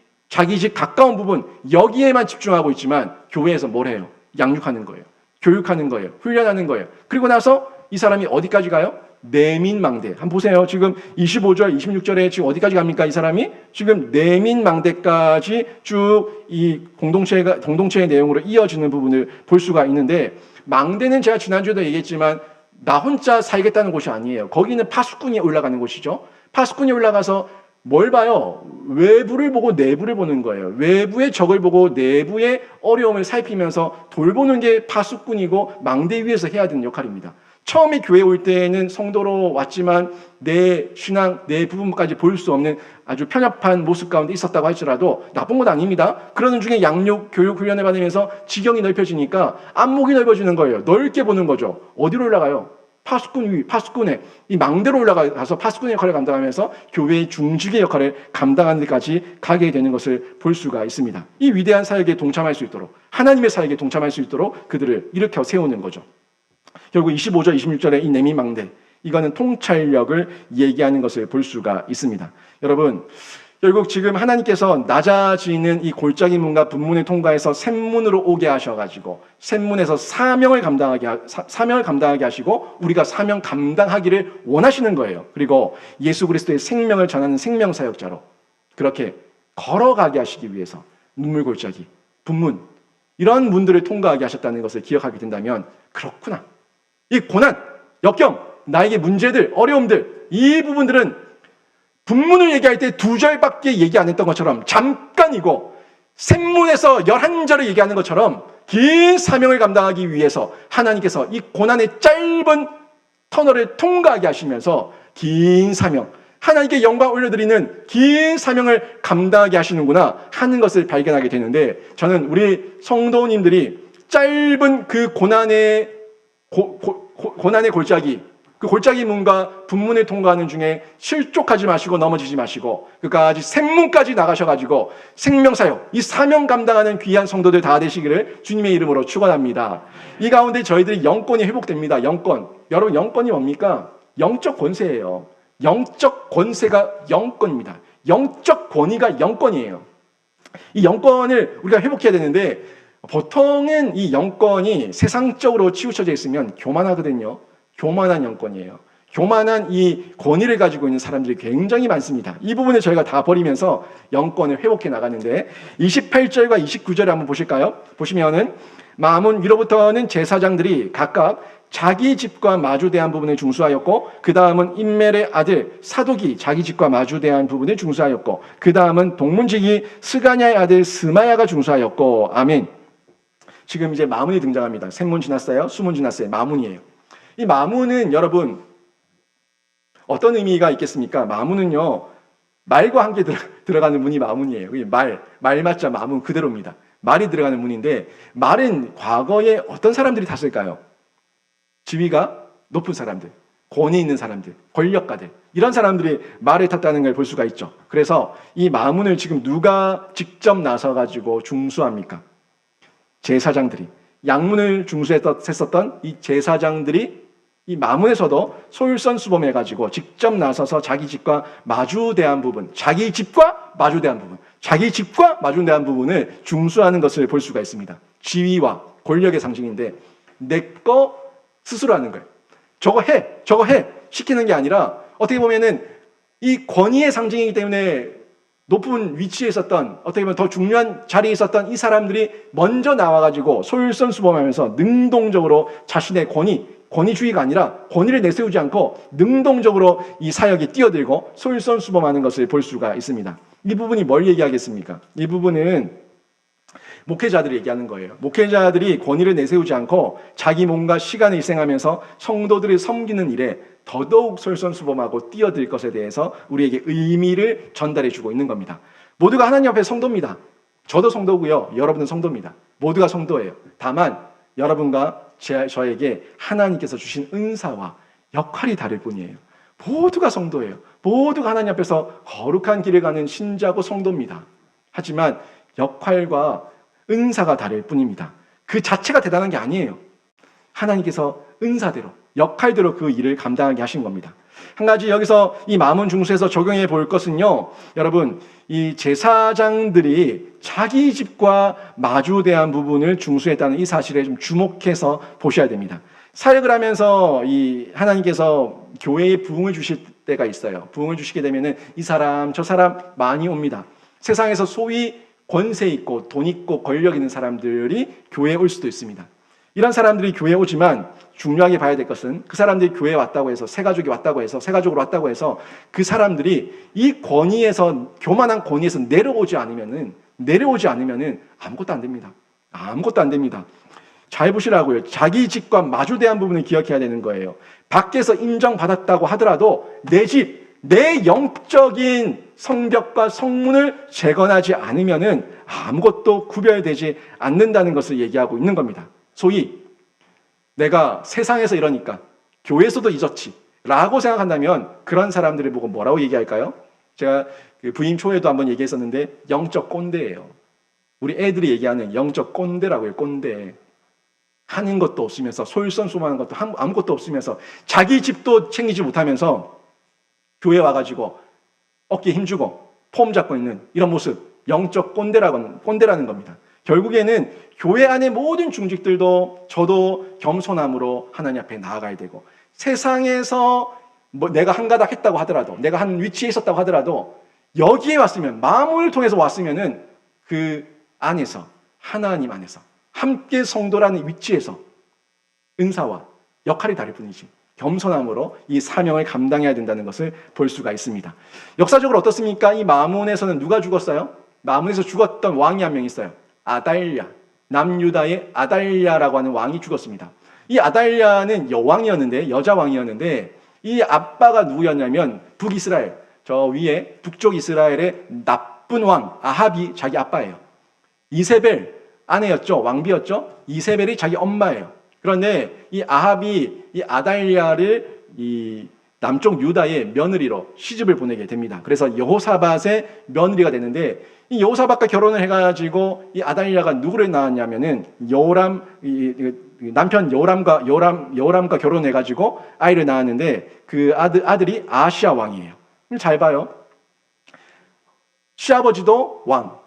가까운 부분 여기에만 집중하고 있지만 교회에서 뭘 해요? 양육하는 거예요. 교육하는 거예요. 훈련하는 거예요. 그리고 나서 이 사람이 어디까지 가요? 내민망대. 한번 보세요. 지금 25절, 26절에 지금 어디까지 갑니까? 이 사람이 지금 내민망대까지 쭉 이 공동체의 내용으로 이어지는 부분을 볼 수가 있는데, 망대는 제가 지난주에도 얘기했지만 나 혼자 살겠다는 곳이 아니에요. 거기는 파수꾼이 올라가는 곳이죠. 파수꾼이 올라가서 뭘 봐요? 외부를 보고 내부를 보는 거예요. 외부의 적을 보고 내부의 어려움을 살피면서 돌보는 게 파수꾼이고 망대 위에서 해야 되는 역할입니다. 처음에 교회 올 때는 성도로 왔지만 내 신앙, 내 부분까지 볼 수 없는 아주 편협한 모습 가운데 있었다고 할지라도 나쁜 건 아닙니다. 그러는 중에 양육, 교육, 훈련을 받으면서 지경이 넓혀지니까 안목이 넓어지는 거예요. 넓게 보는 거죠. 어디로 올라가요? 파수꾼의 이 망대로 올라가서 파수꾼의 역할을 감당하면서 교회의 중직의 역할을 감당하는 데까지 가게 되는 것을 볼 수가 있습니다. 이 위대한 사역에 동참할 수 있도록, 하나님의 사역에 동참할 수 있도록 그들을 일으켜 세우는 거죠. 결국 25절, 26절의 이 내민망대, 이거는 통찰력을 얘기하는 것을 볼 수가 있습니다. 여러분, 결국 지금 하나님께서 낮아지는 이 골짜기 문과 분문을 통과해서 샘문으로 오게 하셔가지고 샘문에서 사명을 감당하게 하시고 우리가 사명 감당하기를 원하시는 거예요. 그리고 예수 그리스도의 생명을 전하는 생명사역자로 그렇게 걸어가게 하시기 위해서 눈물 골짜기, 분문, 이런 문들을 통과하게 하셨다는 것을 기억하게 된다면, 그렇구나, 이 고난, 역경, 나에게 문제들, 어려움들, 이 부분들은 분문을 얘기할 때 2절밖에 얘기 안 했던 것처럼 잠깐이고, 샘문에서 11절을 얘기하는 것처럼 긴 사명을 감당하기 위해서 하나님께서 이 고난의 짧은 터널을 통과하게 하시면서 긴 사명, 하나님께 영광 올려드리는 긴 사명을 감당하게 하시는구나 하는 것을 발견하게 되는데, 저는 우리 성도님들이 짧은 그 고난의 골짜기, 그 골짜기 문과 분문을 통과하는 중에 실족하지 마시고 넘어지지 마시고 그까지 샘문까지 나가셔가지고 생명사역, 이 사명 감당하는 귀한 성도들 다 되시기를 주님의 이름으로 축원합니다. 이 가운데 저희들이 영권이 회복됩니다. 영권. 여러분, 영권이 뭡니까? 영적 권세예요. 영적 권세가 영권입니다. 영적 권위가 영권이에요. 이 영권을 우리가 회복해야 되는데, 보통은 이 영권이 세상적으로 치우쳐져 있으면 교만하거든요. 교만한 영권이에요. 교만한 이 권위를 가지고 있는 사람들이 굉장히 많습니다. 이 부분을 저희가 다 버리면서 영권을 회복해 나가는데, 28절과 29절을 한번 보실까요? 보시면은 마문 위로부터는 제사장들이 각각 자기 집과 마주대한 부분을 중수하였고, 그 다음은 인멜의 아들 사독이 자기 집과 마주대한 부분을 중수하였고, 그 다음은 동문직이 스가냐의 아들 스마야가 중수하였고. 아멘. 지금 이제 마문이 등장합니다. 셋문 지났어요? 수문 지났어요? 마문이에요. 이 마문은 여러분 어떤 의미가 있겠습니까? 마문은요, 말과 함께 들어가는 문이 마문이에요. 말 맞자 마문 그대로입니다. 말이 들어가는 문인데, 말은 과거에 어떤 사람들이 탔을까요? 지위가 높은 사람들, 권위 있는 사람들, 권력가들, 이런 사람들이 말을 탔다는 걸 볼 수가 있죠. 그래서 이 마문을 지금 누가 직접 나서가지고 중수합니까? 제사장들이, 양문을 중수했었던 이 제사장들이 이 마문에서도 솔선수범해가지고 직접 나서서 자기 집과 마주대한 부분, 자기 집과 마주대한 부분을 중수하는 것을 볼 수가 있습니다. 지위와 권력의 상징인데, 내 거 스스로 하는 거예요. 저거 해 시키는 게 아니라, 어떻게 보면은 이 권위의 상징이기 때문에 높은 위치에 있었던, 어떻게 보면 더 중요한 자리에 있었던 이 사람들이 먼저 나와가지고 솔선수범하면서 능동적으로 자신의 권위주의가 아니라 권위를 내세우지 않고 능동적으로 이 사역에 뛰어들고 솔선수범하는 것을 볼 수가 있습니다. 이 부분이 뭘 얘기하겠습니까? 이 부분은 목회자들이 얘기하는 거예요. 목회자들이 권위를 내세우지 않고 자기 몸과 시간을 희생하면서 성도들을 섬기는 일에 더더욱 솔선수범하고 뛰어들 것에 대해서 우리에게 의미를 전달해 주고 있는 겁니다. 모두가 하나님 앞에 성도입니다. 저도 성도고요. 여러분은 성도입니다. 모두가 성도예요. 다만 여러분과 저에게 하나님께서 주신 은사와 역할이 다를 뿐이에요. 모두가 성도예요. 모두가 하나님 앞에서 거룩한 길을 가는 신자고 성도입니다. 하지만 역할과 은사가 다를 뿐입니다. 그 자체가 대단한 게 아니에요. 하나님께서 은사대로, 역할대로 그 일을 감당하게 하신 겁니다. 한 가지 여기서 이 마문 중수에서 적용해 볼 것은요, 여러분, 이 제사장들이 자기 집과 마주대한 부분을 중수했다는 이 사실에 좀 주목해서 보셔야 됩니다. 사역을 하면서 이 하나님께서 교회에 부흥을 주실 때가 있어요. 부흥을 주시게 되면은 이 사람 저 사람 많이 옵니다. 세상에서 소위 권세 있고 돈 있고 권력 있는 사람들이 교회에 올 수도 있습니다. 이런 사람들이 교회에 오지만 중요하게 봐야 될 것은, 그 사람들이 교회에 왔다고 해서, 새가족으로 왔다고 해서 그 사람들이 이 권위에서, 교만한 권위에서 내려오지 않으면은 아무것도 안 됩니다. 아무것도 안 됩니다. 잘 보시라고요. 자기 집과 마주대한 부분을 기억해야 되는 거예요. 밖에서 인정받았다고 하더라도 내 집, 내 영적인 성벽과 성문을 재건하지 않으면은 아무것도 구별되지 않는다는 것을 얘기하고 있는 겁니다. 소위 내가 세상에서 이러니까 교회에서도 잊었지 라고 생각한다면 그런 사람들을 보고 뭐라고 얘기할까요? 제가 부임 초에도 한번 얘기했었는데, 영적 꼰대예요. 우리 애들이 얘기하는 영적 꼰대라고 해요. 꼰대. 하는 것도 없으면서, 솔선수범하는 것도 아무것도 없으면서, 자기 집도 챙기지 못하면서 교회 와가지고 어깨에 힘주고 폼 잡고 있는 이런 모습, 영적 꼰대라는 겁니다. 결국에는 교회 안의 모든 중직들도 저도 겸손함으로 하나님 앞에 나아가야 되고, 세상에서 내가 한 가닥 했다고 하더라도, 내가 한 위치에 있었다고 하더라도 여기에 왔으면, 마음을 통해서 왔으면은 그 안에서, 하나님 안에서 함께 성도라는 위치에서 은사와 역할이 다를 뿐이지 겸손함으로 이 사명을 감당해야 된다는 것을 볼 수가 있습니다. 역사적으로 어떻습니까? 이 마문에서는 누가 죽었어요? 마문에서 죽었던 왕이 한 명 있어요. 아달랴, 남유다의 아달랴라고 하는 왕이 죽었습니다. 이 아달랴는 여자 왕이었는데 이 아빠가 누구였냐면 북이스라엘, 저 위에 북쪽 이스라엘의 나쁜 왕 아합이 자기 아빠예요. 이세벨 아내였죠. 왕비였죠. 이세벨이 자기 엄마예요. 그런데 이 아합이 이 아달랴를 이 남쪽 유다의 며느리로 시집을 보내게 됩니다. 그래서 여호사밧의 며느리가 되는데, 이 여호사밧과 결혼을 해가지고 이 아달랴가 누구를 낳았냐면은 남편 여호람과 결혼해가지고 아이를 낳았는데, 그 아들이 아시아 왕이에요. 잘 봐요. 시아버지도 왕,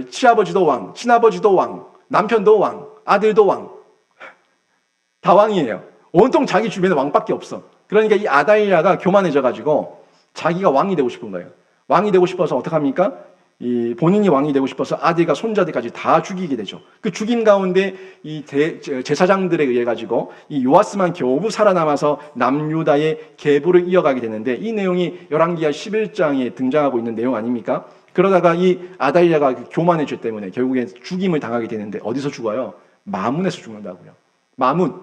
친아버지도 왕, 남편도 왕, 아들도 왕, 다 왕이에요. 온통 자기 주변에 왕밖에 없어. 그러니까 이 아달랴가 교만해져가지고 자기가 왕이 되고 싶은 거예요. 왕이 되고 싶어서 어떡합니까? 이 본인이 왕이 되고 싶어서 아들과 손자들까지 다 죽이게 되죠. 그 죽임 가운데 이 제사장들에 의해 가지고 이 요아스만 겨우 살아남아서 남유다의 계보를 이어가게 되는데, 이 내용이 열왕기하 11장에 등장하고 있는 내용 아닙니까? 그러다가 이 아달랴가 그 교만의 죄 때문에 결국엔 죽임을 당하게 되는데, 어디서 죽어요? 마문에서 죽는다고요. 마문,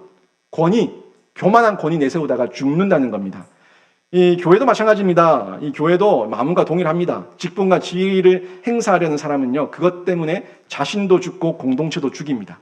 권위, 교만한 권위 내세우다가 죽는다는 겁니다. 이 교회도 마찬가지입니다. 이 교회도 마문과 동일합니다. 직분과 지위를 행사하려는 사람은요, 그것 때문에 자신도 죽고 공동체도 죽입니다.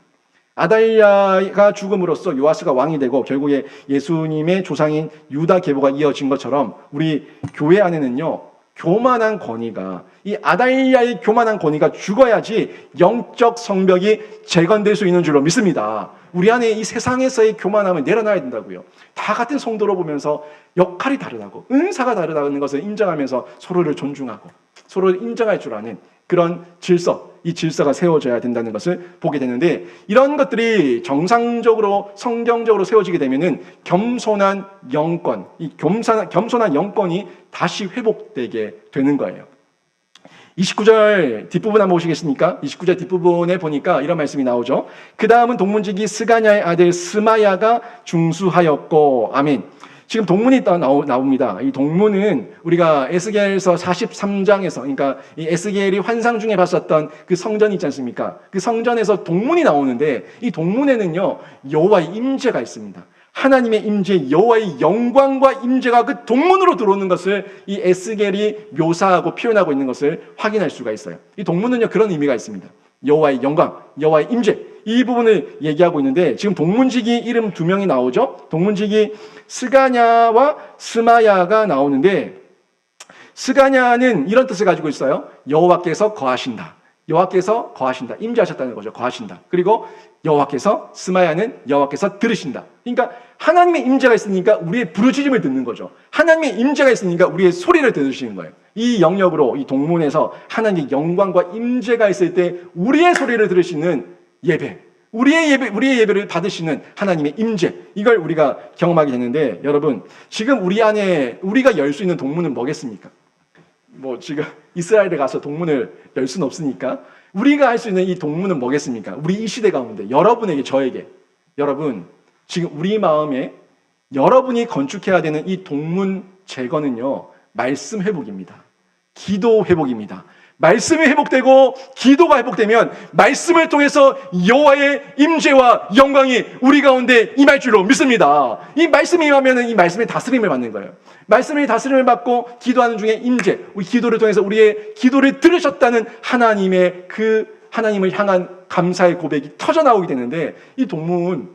아달랴가 죽음으로써 요아스가 왕이 되고 결국에 예수님의 조상인 유다 계보가 이어진 것처럼, 우리 교회 안에는요, 교만한 권위가, 이 아달랴의 교만한 권위가 죽어야지 영적 성벽이 재건될 수 있는 줄로 믿습니다. 우리 안에 이 세상에서의 교만함을 내려놔야 된다고요. 다 같은 성도로 보면서 역할이 다르다고, 은사가 다르다는 것을 인정하면서 서로를 존중하고 서로를 인정할 줄 아는 그런 질서, 이 질서가 세워져야 된다는 것을 보게 되는데, 이런 것들이 정상적으로 성경적으로 세워지게 되면은 겸손한 영권, 이 겸손한 영권이 다시 회복되게 되는 거예요. 29절 뒷부분 한번 보시겠습니까? 29절 뒷부분에 보니까 이런 말씀이 나오죠. 그 다음은 동문지기 스가냐의 아들 스마야가 중수하였고. 아멘. 지금 동문이 나옵니다. 이 동문은 우리가 에스겔서 43장에서, 그러니까 이 에스겔이 환상 중에 봤었던 그 성전이 있지 않습니까? 그 성전에서 동문이 나오는데, 이 동문에는요, 여호와의 임재가 있습니다. 하나님의 임재, 여호와의 영광과 임재가 그 동문으로 들어오는 것을 이 에스겔이 묘사하고 표현하고 있는 것을 확인할 수가 있어요. 이 동문은요, 그런 의미가 있습니다. 여호와의 영광, 여호와의 임재, 이 부분을 얘기하고 있는데, 지금 동문지기 이름 두 명이 나오죠. 동문지기 스가냐와 스마야가 나오는데, 스가냐는 이런 뜻을 가지고 있어요. 여호와께서 거하신다. 여호와께서 거하신다. 임재하셨다는 거죠. 거하신다. 그리고 여호와께서, 스마야는 여호와께서 들으신다. 그러니까 하나님의 임재가 있으니까 우리의 부르짖음을 듣는 거죠. 하나님의 임재가 있으니까 우리의 소리를 들으시는 거예요. 이 영역으로, 이 동문에서 하나님의 영광과 임재가 있을 때 우리의 소리를 들으시는 예배, 우리의 예배를 받으시는 하나님의 임재, 이걸 우리가 경험하게 되는데, 여러분, 지금 우리 안에 우리가 열 수 있는 동문은 뭐겠습니까? 뭐 지금 이스라엘에 가서 동문을 열 수는 없으니까 우리가 할 수 있는 이 동문은 뭐겠습니까? 우리 이 시대 가운데 여러분에게, 저에게, 여러분, 지금 우리 마음에 여러분이 건축해야 되는 이 동문 재건은요, 말씀 회복입니다. 기도 회복입니다. 말씀이 회복되고 기도가 회복되면 말씀을 통해서 여호와의 임재와 영광이 우리 가운데 임할 줄로 믿습니다. 이 말씀이 임하면 이 말씀의 다스림을 받는 거예요. 말씀의 다스림을 받고 기도하는 중에 임재, 우리 기도를 통해서 우리의 기도를 들으셨다는 하나님의 그 하나님을 향한 감사의 고백이 터져나오게 되는데, 이 동문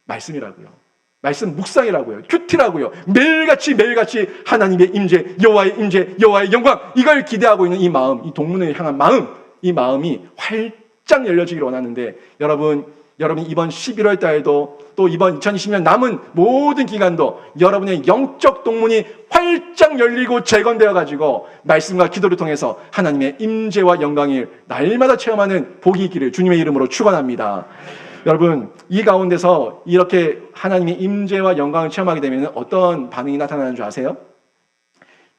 말씀이라고요. 말씀 묵상이라고요. 큐티라고요. 매일같이 하나님의 임재, 여호와의 임재, 여호와의 영광, 이걸 기대하고 있는 이 마음, 이 동문을 향한 마음, 이 마음이 활짝 열려지기를 원하는데, 여러분이 이번 11월 달도, 또 이번 2020년 남은 모든 기간도 여러분의 영적 동문이 활짝 열리고 재건되어 가지고 말씀과 기도를 통해서 하나님의 임재와 영광을 날마다 체험하는 복이 있기를 주님의 이름으로 축원합니다. 여러분, 이 가운데서 이렇게 하나님의 임재와 영광을 체험하게 되면 어떤 반응이 나타나는 줄 아세요?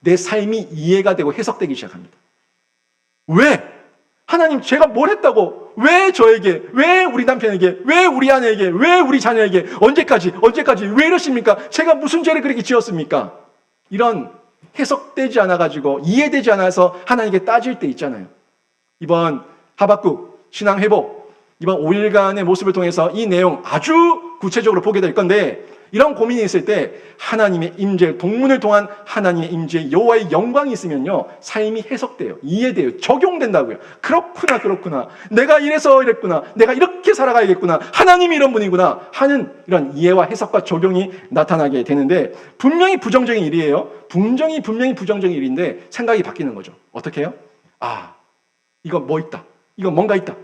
내 삶이 이해가 되고 해석되기 시작합니다. 왜? 하나님, 제가 뭘 했다고? 왜 저에게? 왜 우리 남편에게? 왜 우리 아내에게? 왜 우리 자녀에게? 언제까지? 왜 이러십니까? 제가 무슨 죄를 그렇게 지었습니까? 이런 해석되지 않아가지고, 이해되지 않아서 하나님께 따질 때 있잖아요. 이번 하박국 신앙회복, 이번 5일간의 모습을 통해서 이 내용 아주 구체적으로 보게 될 건데, 이런 고민이 있을 때 하나님의 임재, 동문을 통한 하나님의 임재, 여호와의 영광이 있으면요, 삶이 해석돼요. 이해돼요. 적용된다고요. 그렇구나. 내가 이래서 이랬구나. 내가 이렇게 살아가야겠구나. 하나님이 이런 분이구나 하는 이런 이해와 해석과 적용이 나타나게 되는데, 분명히 부정적인 일이에요. 분명히 부정적인 일인데 생각이 바뀌는 거죠. 어떻게 해요? 이거 뭐 있다. 이거 뭔가 있다.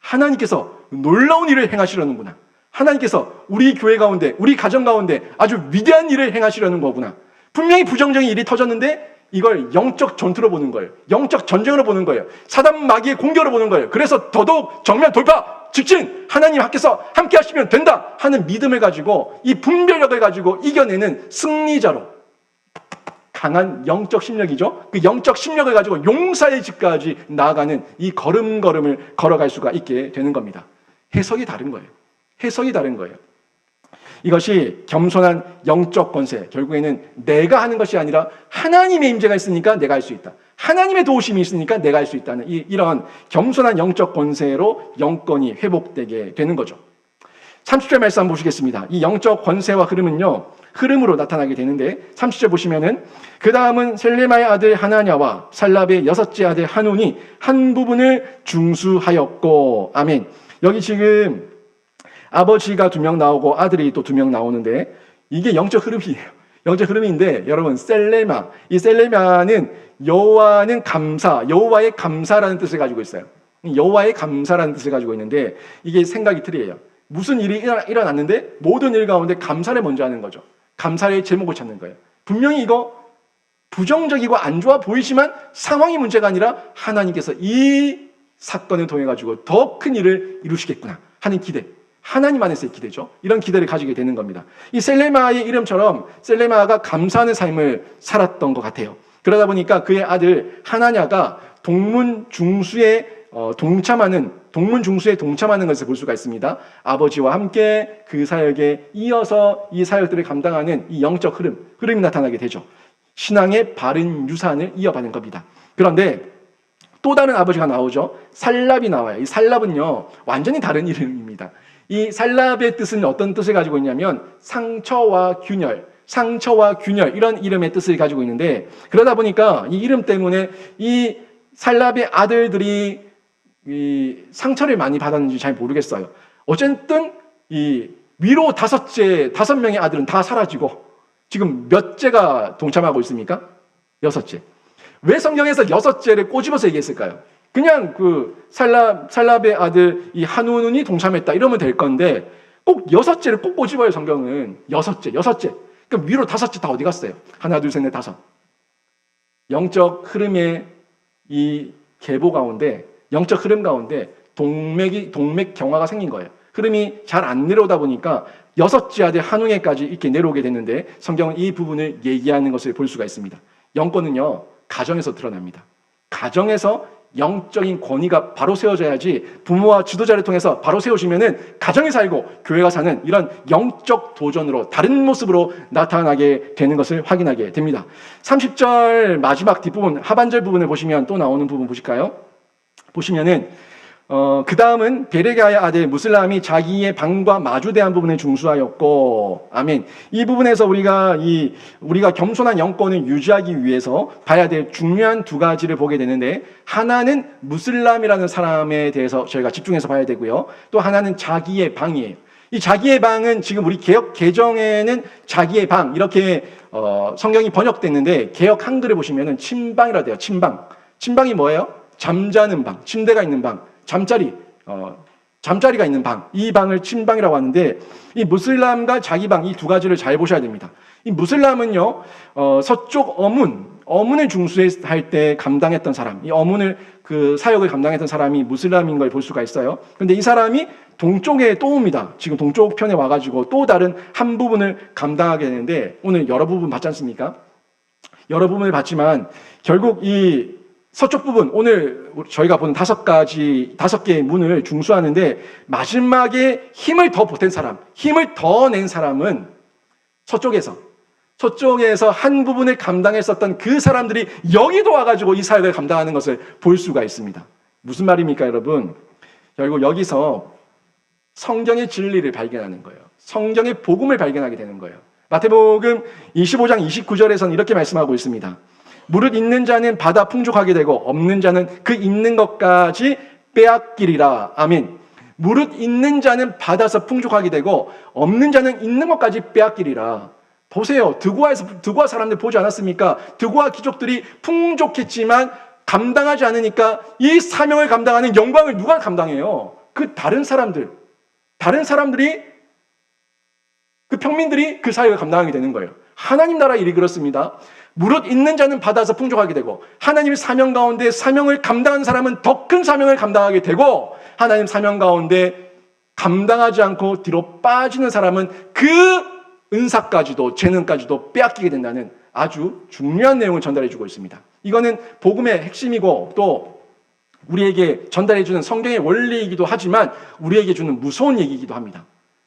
하나님께서 놀라운 일을 행하시려는구나. 하나님께서 우리 교회 가운데, 우리 가정 가운데 아주 위대한 일을 행하시려는 거구나. 분명히 부정적인 일이 터졌는데 이걸 영적 전투로 보는 거예요. 영적 전쟁으로 보는 거예요. 사단 마귀의 공격으로 보는 거예요. 그래서 더더욱 정면 돌파, 직진, 하나님 함께서 함께 하시면 된다 하는 믿음을 가지고, 이 분별력을 가지고 이겨내는 승리자로 강한 영적 심력이죠. 그 영적 심력을 가지고 용사의 집까지 나아가는 이 걸음걸음을 걸어갈 수가 있게 되는 겁니다. 해석이 다른 거예요. 해석이 다른 거예요. 이것이 겸손한 영적 권세, 결국에는 내가 하는 것이 아니라 하나님의 임재가 있으니까 내가 할 수 있다. 하나님의 도우심이 있으니까 내가 할 수 있다는 이런 겸손한 영적 권세로 영권이 회복되게 되는 거죠. 30절 말씀 한번 보시겠습니다. 이 영적 권세와 흐름은요, 흐름으로 나타나게 되는데 30절 보시면은 그 다음은 셀레마의 아들 하나냐와 살랍의 여섯째 아들 한운이 한 부분을 중수하였고, 아멘. 여기 지금 아버지가 2명 나오고 아들이 또 2명 나오는데 이게 영적 흐름이에요. 영적 흐름인데 여러분, 셀레마, 이 셀레마는 여호와는 감사, 여호와의 감사라는 뜻을 가지고 있어요. 여호와의 감사라는 뜻을 가지고 있는데 이게 생각이 틀이에요. 무슨 일이 일어났는데 모든 일 가운데 감사를 먼저 하는 거죠. 감사의 제목을 찾는 거예요. 분명히 이거 부정적이고 안 좋아 보이지만 상황이 문제가 아니라 하나님께서 이 사건을 통해 가지고 더 큰 일을 이루시겠구나 하는 기대, 하나님 안에서의 기대죠. 이런 기대를 가지게 되는 겁니다. 이 셀레마의 이름처럼 셀레마가 감사하는 삶을 살았던 것 같아요. 그러다 보니까 그의 아들 하나냐가 동문 중수에 동참하는 것을 볼 수가 있습니다. 아버지와 함께 그 사역에 이어서 이 사역들을 감당하는 이 영적 흐름이 나타나게 되죠. 신앙의 바른 유산을 이어가는 겁니다. 그런데 또 다른 아버지가 나오죠. 살랍이 나와요. 이 살랍은요, 완전히 다른 이름입니다. 이 살랍의 뜻은 어떤 뜻을 가지고 있냐면 상처와 균열 이런 이름의 뜻을 가지고 있는데, 그러다 보니까 이 이름 때문에 이 살랍의 아들들이 이 상처를 많이 받았는지 잘 모르겠어요. 어쨌든 이 위로 5명의 아들은 다 사라지고 지금 몇째가 동참하고 있습니까? 6째. 왜 성경에서 6째를 꼬집어서 얘기했을까요? 그냥 그 살랍의 아들 이 한운이 동참했다 이러면 될 건데 꼭 6째를 꼭 꼬집어요. 성경은 6째. 그럼 위로 5째 다 어디 갔어요? 하나, 둘, 셋, 넷, 5. 영적 흐름의 이 계보 가운데, 영적 흐름 가운데 동맥 경화가 생긴 거예요. 흐름이 잘 안 내려오다 보니까 6째 아들 한웅에까지 이렇게 내려오게 됐는데 성경은 이 부분을 얘기하는 것을 볼 수가 있습니다. 영권은요, 가정에서 드러납니다. 가정에서 영적인 권위가 바로 세워져야지, 부모와 지도자를 통해서 바로 세워지면은 가정이 살고 교회가 사는 이런 영적 도전으로 다른 모습으로 나타나게 되는 것을 확인하게 됩니다. 30절 마지막 뒷부분, 하반절 부분을 보시면 또 나오는 부분 보실까요? 보시면은 그 다음은 베레가의 아들 무슬람이 자기의 방과 마주대한 부분을 중수하였고, 아멘. 이 부분에서 우리가 겸손한 영권을 유지하기 위해서 봐야 될 중요한 2가지를 보게 되는데, 하나는 무슬람이라는 사람에 대해서 저희가 집중해서 봐야 되고요. 또 하나는 자기의 방이에요. 이 자기의 방은 지금 우리 개역 개정에는 자기의 방 이렇게 성경이 번역됐는데, 개역 한글을 보시면은 침방이라 돼요. 침방이 뭐예요? 잠자는 방, 침대가 있는 방, 잠자리가 있는 방, 이 방을 침방이라고 하는데, 이 무슬람과 자기 방, 이 2가지를 잘 보셔야 됩니다. 이 무슬람은요, 서쪽 어문을 중수할 때 감당했던 사람, 이 어문을 그 사역을 감당했던 사람이 무슬람인 걸 볼 수가 있어요. 그런데 이 사람이 동쪽에 또 옵니다. 지금 동쪽 편에 와가지고 또 다른 한 부분을 감당하게 되는데, 오늘 여러 부분 봤지 않습니까? 여러 부분을 봤지만 결국 이 서쪽 부분, 오늘 저희가 보는 5개의 문을 중수하는데 마지막에 힘을 더 보탠 사람, 힘을 더 낸 사람은 서쪽에서 한 부분을 감당했었던 그 사람들이 여기도 와가지고 이 사역을 감당하는 것을 볼 수가 있습니다. 무슨 말입니까, 여러분? 결국 여기서 성경의 진리를 발견하는 거예요. 성경의 복음을 발견하게 되는 거예요. 마태복음 25장 29절에서는 이렇게 말씀하고 있습니다. 무릇 있는 자는 받아 풍족하게 되고 없는 자는 그 있는 것까지 빼앗기리라. 아멘. 무릇 있는 자는 받아서 풍족하게 되고 없는 자는 있는 것까지 빼앗기리라. 보세요. 드고아 사람들 보지 않았습니까? 드고아 귀족들이 풍족했지만 감당하지 않으니까 이 사명을 감당하는 영광을 누가 감당해요? 그 다른 사람들이, 그 평민들이 그 사역을 감당하게 되는 거예요. 하나님 나라 일이 그렇습니다. 무릇 있는 자는 받아서 풍족하게 되고, 하나님의 사명 가운데 사명을 감당한 사람은 더 큰 사명을 감당하게 되고, 하나님 사명 가운데 감당하지 않고 뒤로 빠지는 사람은 그 은사까지도 재능까지도 빼앗기게 된다는 아주 중요한 내용을 전달해 주고 있습니다. 이거는 복음의 핵심이고 또 우리에게 전달해 주는 성경의 원리이기도 하지만 우리에게 주는 무서운 얘기이기도 합니다.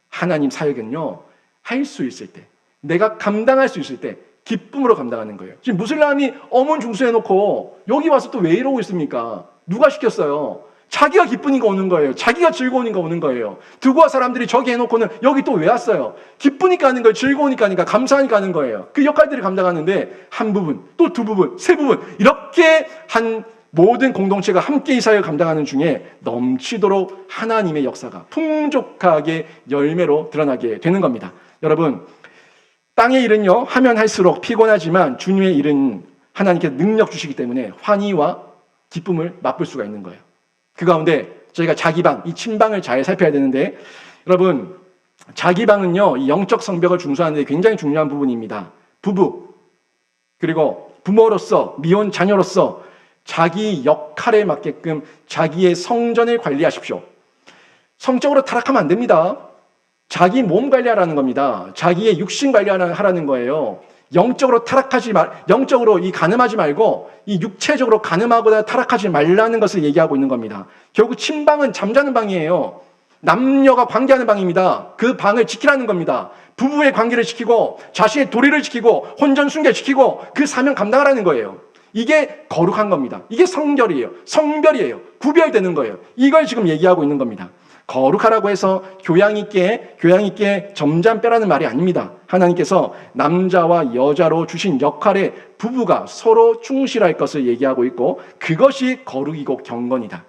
하나님 사역은요, 할 수 있을 때, 내가 감당할 수 있을 때 기쁨으로 감당하는 거예요. 지금 무슬람이 어문 중수해놓고 여기 와서 또 왜 이러고 있습니까? 누가 시켰어요? 자기가 기쁘니까 오는 거예요. 자기가 즐거우니까 오는 거예요. 두고 와 사람들이 저기 해놓고는 여기 또 왜 왔어요? 기쁘니까 하는 거예요. 즐거우니까 하니까, 감사하니까 하는 거예요. 그 역할들을 감당하는데 한 부분, 또 두 부분, 세 부분 이렇게 한 모든 공동체가 함께 이 사역을 감당하는 중에 넘치도록 하나님의 역사가 풍족하게 열매로 드러나게 되는 겁니다. 여러분, 땅의 일은요, 하면 할수록 피곤하지만 주님의 일은 하나님께서 능력 주시기 때문에 환희와 기쁨을 맛볼 수가 있는 거예요. 그 가운데 저희가 자기방, 이 친방을 잘 살펴야 되는데, 여러분, 자기방은요, 이 영적 성벽을 중수하는 데 굉장히 중요한 부분입니다. 부부, 그리고 부모로서, 미혼 자녀로서 자기 역할에 맞게끔 자기의 성전을 관리하십시오. 성적으로 타락하면 안 됩니다. 자기 몸 관리하라는 겁니다. 자기의 육신 관리하라는 거예요. 영적으로 영적으로 가늠하지 말고 이 육체적으로 가늠하거나 타락하지 말라는 것을 얘기하고 있는 겁니다. 결국 친방은 잠자는 방이에요. 남녀가 관계하는 방입니다. 그 방을 지키라는 겁니다. 부부의 관계를 지키고 자신의 도리를 지키고 혼전 순결 지키고 그 사명 감당하라는 거예요. 이게 거룩한 겁니다. 이게 성결이에요. 성별이에요. 구별되는 거예요. 이걸 지금 얘기하고 있는 겁니다. 거룩하라고 해서 교양 있게 점잠 빼라는 말이 아닙니다. 하나님께서 남자와 여자로 주신 역할에 부부가 서로 충실할 것을 얘기하고 있고 그것이 거룩이고 경건이다.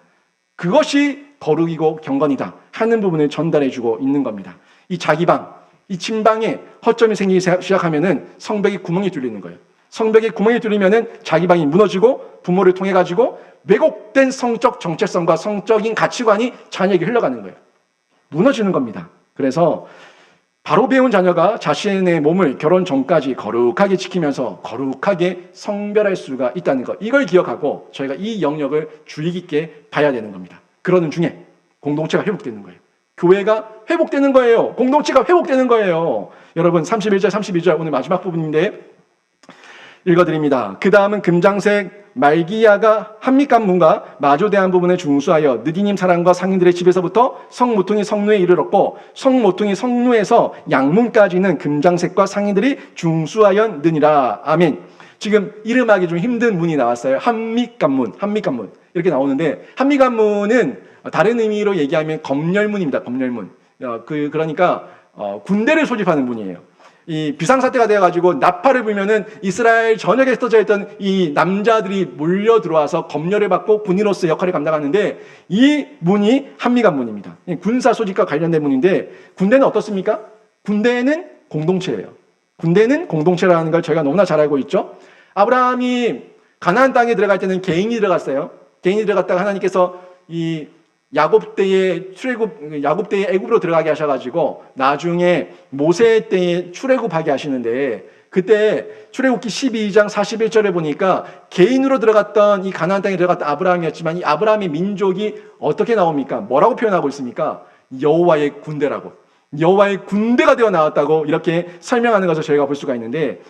그것이 거룩이고 경건이다 하는 부분을 전달해주고 있는 겁니다. 이 자기방, 이 친방에 허점이 생기기 시작하면은 성벽이 구멍이 뚫리는 거예요. 성벽에 구멍이 뚫리면은 자기 방이 무너지고 부모를 통해 가지고 왜곡된 성적 정체성과 성적인 가치관이 자녀에게 흘러가는 거예요. 무너지는 겁니다. 그래서 바로 배운 자녀가 자신의 몸을 결혼 전까지 거룩하게 지키면서 거룩하게 성별할 수가 있다는 것, 이걸 기억하고 저희가 이 영역을 주의 깊게 봐야 되는 겁니다. 그러는 중에 공동체가 회복되는 거예요. 교회가 회복되는 거예요. 공동체가 회복되는 거예요. 여러분 31절 32절 오늘 마지막 부분인데 읽어드립니다. 그 다음은 금장색 말기야가 한밑간문과 마조대한 부분을 중수하여 느디님 사람과 상인들의 집에서부터 성모퉁이 성루에 이르렀고 성모퉁이 성루에서 양문까지는 금장색과 상인들이 중수하여 느니라. 아멘. 지금 이름하기 좀 힘든 문이 나왔어요. 한밑간문 이렇게 나오는데 한밑간문은 다른 의미로 얘기하면 검열문입니다. 검열문. 그러니까 군대를 소집하는 문이에요. 이 비상사태가 되어가지고 나팔을 불면은 이스라엘 전역에 흩어져 있던 이 남자들이 몰려 들어와서 검열을 받고 군인으로서 역할을 감당하는데 이 문이 한미관문입니다. 군사 소집과 관련된 문인데 군대는 어떻습니까? 군대는 공동체예요. 군대는 공동체라는 걸 저희가 너무나 잘 알고 있죠. 아브라함이 가나안 땅에 들어갈 때는 개인이 들어갔어요. 개인이 들어갔다가 하나님께서 이 야곱 때에 애굽으로 들어가게 하셔가지고 나중에 모세 때에 출애굽하게 하시는데 그때 출애굽기 12장 41절에 보니까 개인으로 들어갔던 이 가나안 땅에 들어갔던 아브라함이었지만 이 아브라함의 민족이 어떻게 나옵니까? 뭐라고 표현하고 있습니까? 여호와의 군대라고. 여호와의 군대가 되어 나왔다고 이렇게 설명하는 것을 저희가 볼 수가 있는데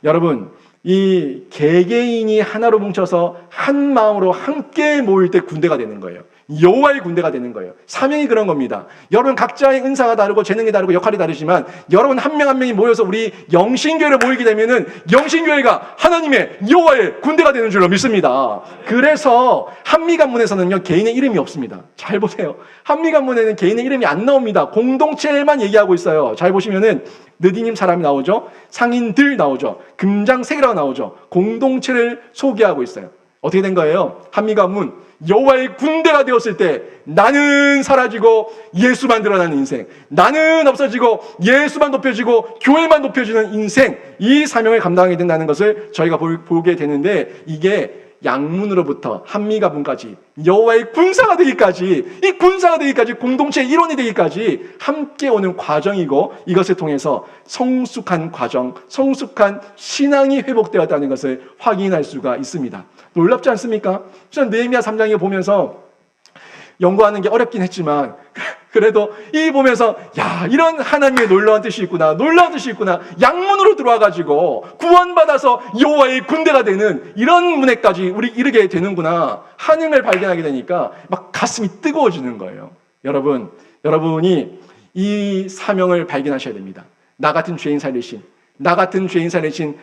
여러분 이 개개인이 하나로 뭉쳐서 한 마음으로 함께 모일 때 군대가 되는 거예요. 여호와의 군대가 되는 거예요. 사명이 그런 겁니다. 여러분 각자의 은사가 다르고 재능이 다르고 역할이 다르지만 여러분 한 명 한 명이 모여서 우리 영신교회를 모이게 되면은 영신교회가 하나님의 여호와의 군대가 되는 줄로 믿습니다. 그래서 한미관문에서는요 개인의 이름이 없습니다. 잘 보세요. 한미관문에는 개인의 이름이 안 나옵니다. 공동체만 얘기하고 있어요. 잘 보시면은 느디님 사람이 나오죠. 상인들 나오죠. 금장색이라고 나오죠. 공동체를 소개하고 있어요. 어떻게 된 거예요? 한미관문 여호와의 군대가 되었을 때 나는 사라지고 예수만 드러나는 인생, 나는 없어지고 예수만 높여지고 교회만 높여지는 인생, 이 사명을 감당하게 된다는 것을 저희가 보게 되는데 이게 양문으로부터 한미가문까지 여호와의 군사가 되기까지, 이 군사가 되기까지, 공동체의 일원이 되기까지 함께 오는 과정이고 이것을 통해서 성숙한 과정, 성숙한 신앙이 회복되었다는 것을 확인할 수가 있습니다. 놀랍지 않습니까? 저는 느헤미야 3장에 보면서 연구하는 게 어렵긴 했지만 그래도 이 보면서 야, 이런 하나님의 놀라운 뜻이 있구나, 놀라운 뜻이 있구나. 양문으로 들어와가지고 구원받아서 여호와의 군대가 되는 이런 문에까지 우리 이르게 되는구나 하는 걸 발견하게 되니까 막 가슴이 뜨거워지는 거예요. 여러분이 이 사명을 발견하셔야 됩니다. 나 같은 죄인 살리신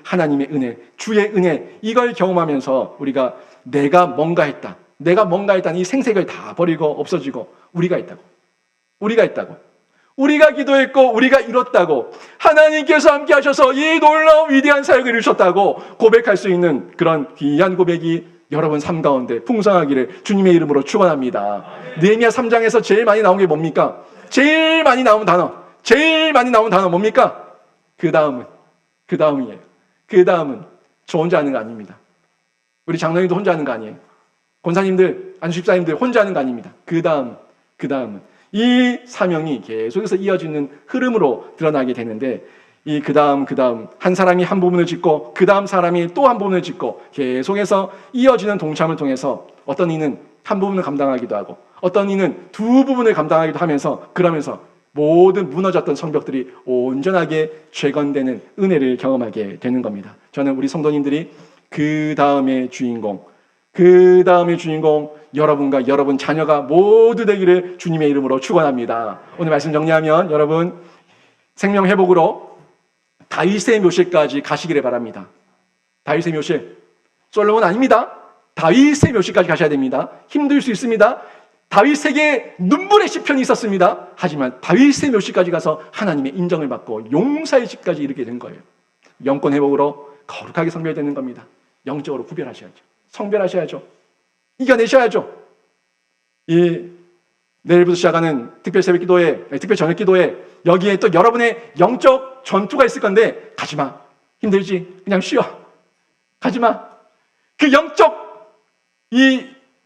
하나님의 은혜, 주의 은혜, 이걸 경험하면서 우리가 내가 뭔가 했다는 이 생색을 다 버리고 없어지고 우리가 있다고. 우리가 기도했고 우리가 이뤘다고, 하나님께서 함께 하셔서 이 놀라운 위대한 사역을 이루셨다고 고백할 수 있는 그런 귀한 고백이 여러분 삶 가운데 풍성하기를 주님의 이름으로 축원합니다. 느헤미야 3장에서 제일 많이 나온 게 뭡니까? 제일 많이 나온 단어 뭡니까? 그 다음이에요. 그 다음은 저 혼자 하는 거 아닙니다. 우리 장로님도 혼자 하는 거 아니에요. 권사님들, 안수집사님들 혼자 하는 거 아닙니다. 그 다음은 이 사명이 계속해서 이어지는 흐름으로 드러나게 되는데, 이 그 다음 한 사람이 한 부분을 짓고 그 다음 사람이 또 한 부분을 짓고 계속해서 이어지는 동참을 통해서 어떤 이는 한 부분을 감당하기도 하고 어떤 이는 두 부분을 감당하기도 하면서, 그러면서 모든 무너졌던 성벽들이 온전하게 재건되는 은혜를 경험하게 되는 겁니다. 저는 우리 성도님들이 그 다음의 주인공, 여러분과 여러분 자녀가 모두 되기를 주님의 이름으로 축원합니다. 오늘 말씀 정리하면 여러분 생명 회복으로 다윗의 묘실까지 가시기를 바랍니다. 다윗의 묘실, 솔로몬 아닙니다. 다윗의 묘실까지 가셔야 됩니다. 힘들 수 있습니다. 다윗에게 눈물의 시편이 있었습니다. 하지만 다윗의 묘실까지 가서 하나님의 인정을 받고 용사의 집까지 이르게 된 거예요. 영권 회복으로 거룩하게 성별되는 겁니다. 영적으로 구별하셔야죠. 성별하셔야죠. 이겨내셔야죠. 내일부터 시작하는 특별 새벽 기도회, 특별 저녁 기도회, 여기에 또 여러분의 영적 전투가 있을 건데, 가지마. 힘들지? 그냥 쉬어. 가지마. 그 영적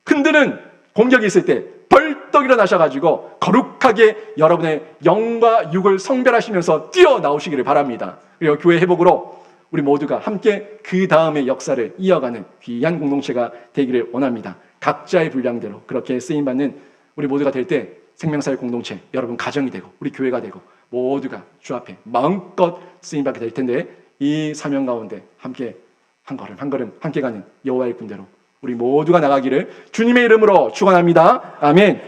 흔드는 공격이 있을 때 벌떡 일어나셔가지고 거룩하게 여러분의 영과 육을 성별하시면서 뛰어나오시기를 바랍니다. 그리고 교회 회복으로 우리 모두가 함께 그 다음의 역사를 이어가는 귀한 공동체가 되기를 원합니다. 각자의 분량대로 그렇게 쓰임받는 우리 모두가 될 때 생명사회 공동체, 여러분 가정이 되고 우리 교회가 되고 모두가 주 앞에 마음껏 쓰임받게 될 텐데, 이 사명 가운데 함께 한 걸음 함께 가는 여호와의 군대로 우리 모두가 나가기를 주님의 이름으로 축원합니다. 아멘.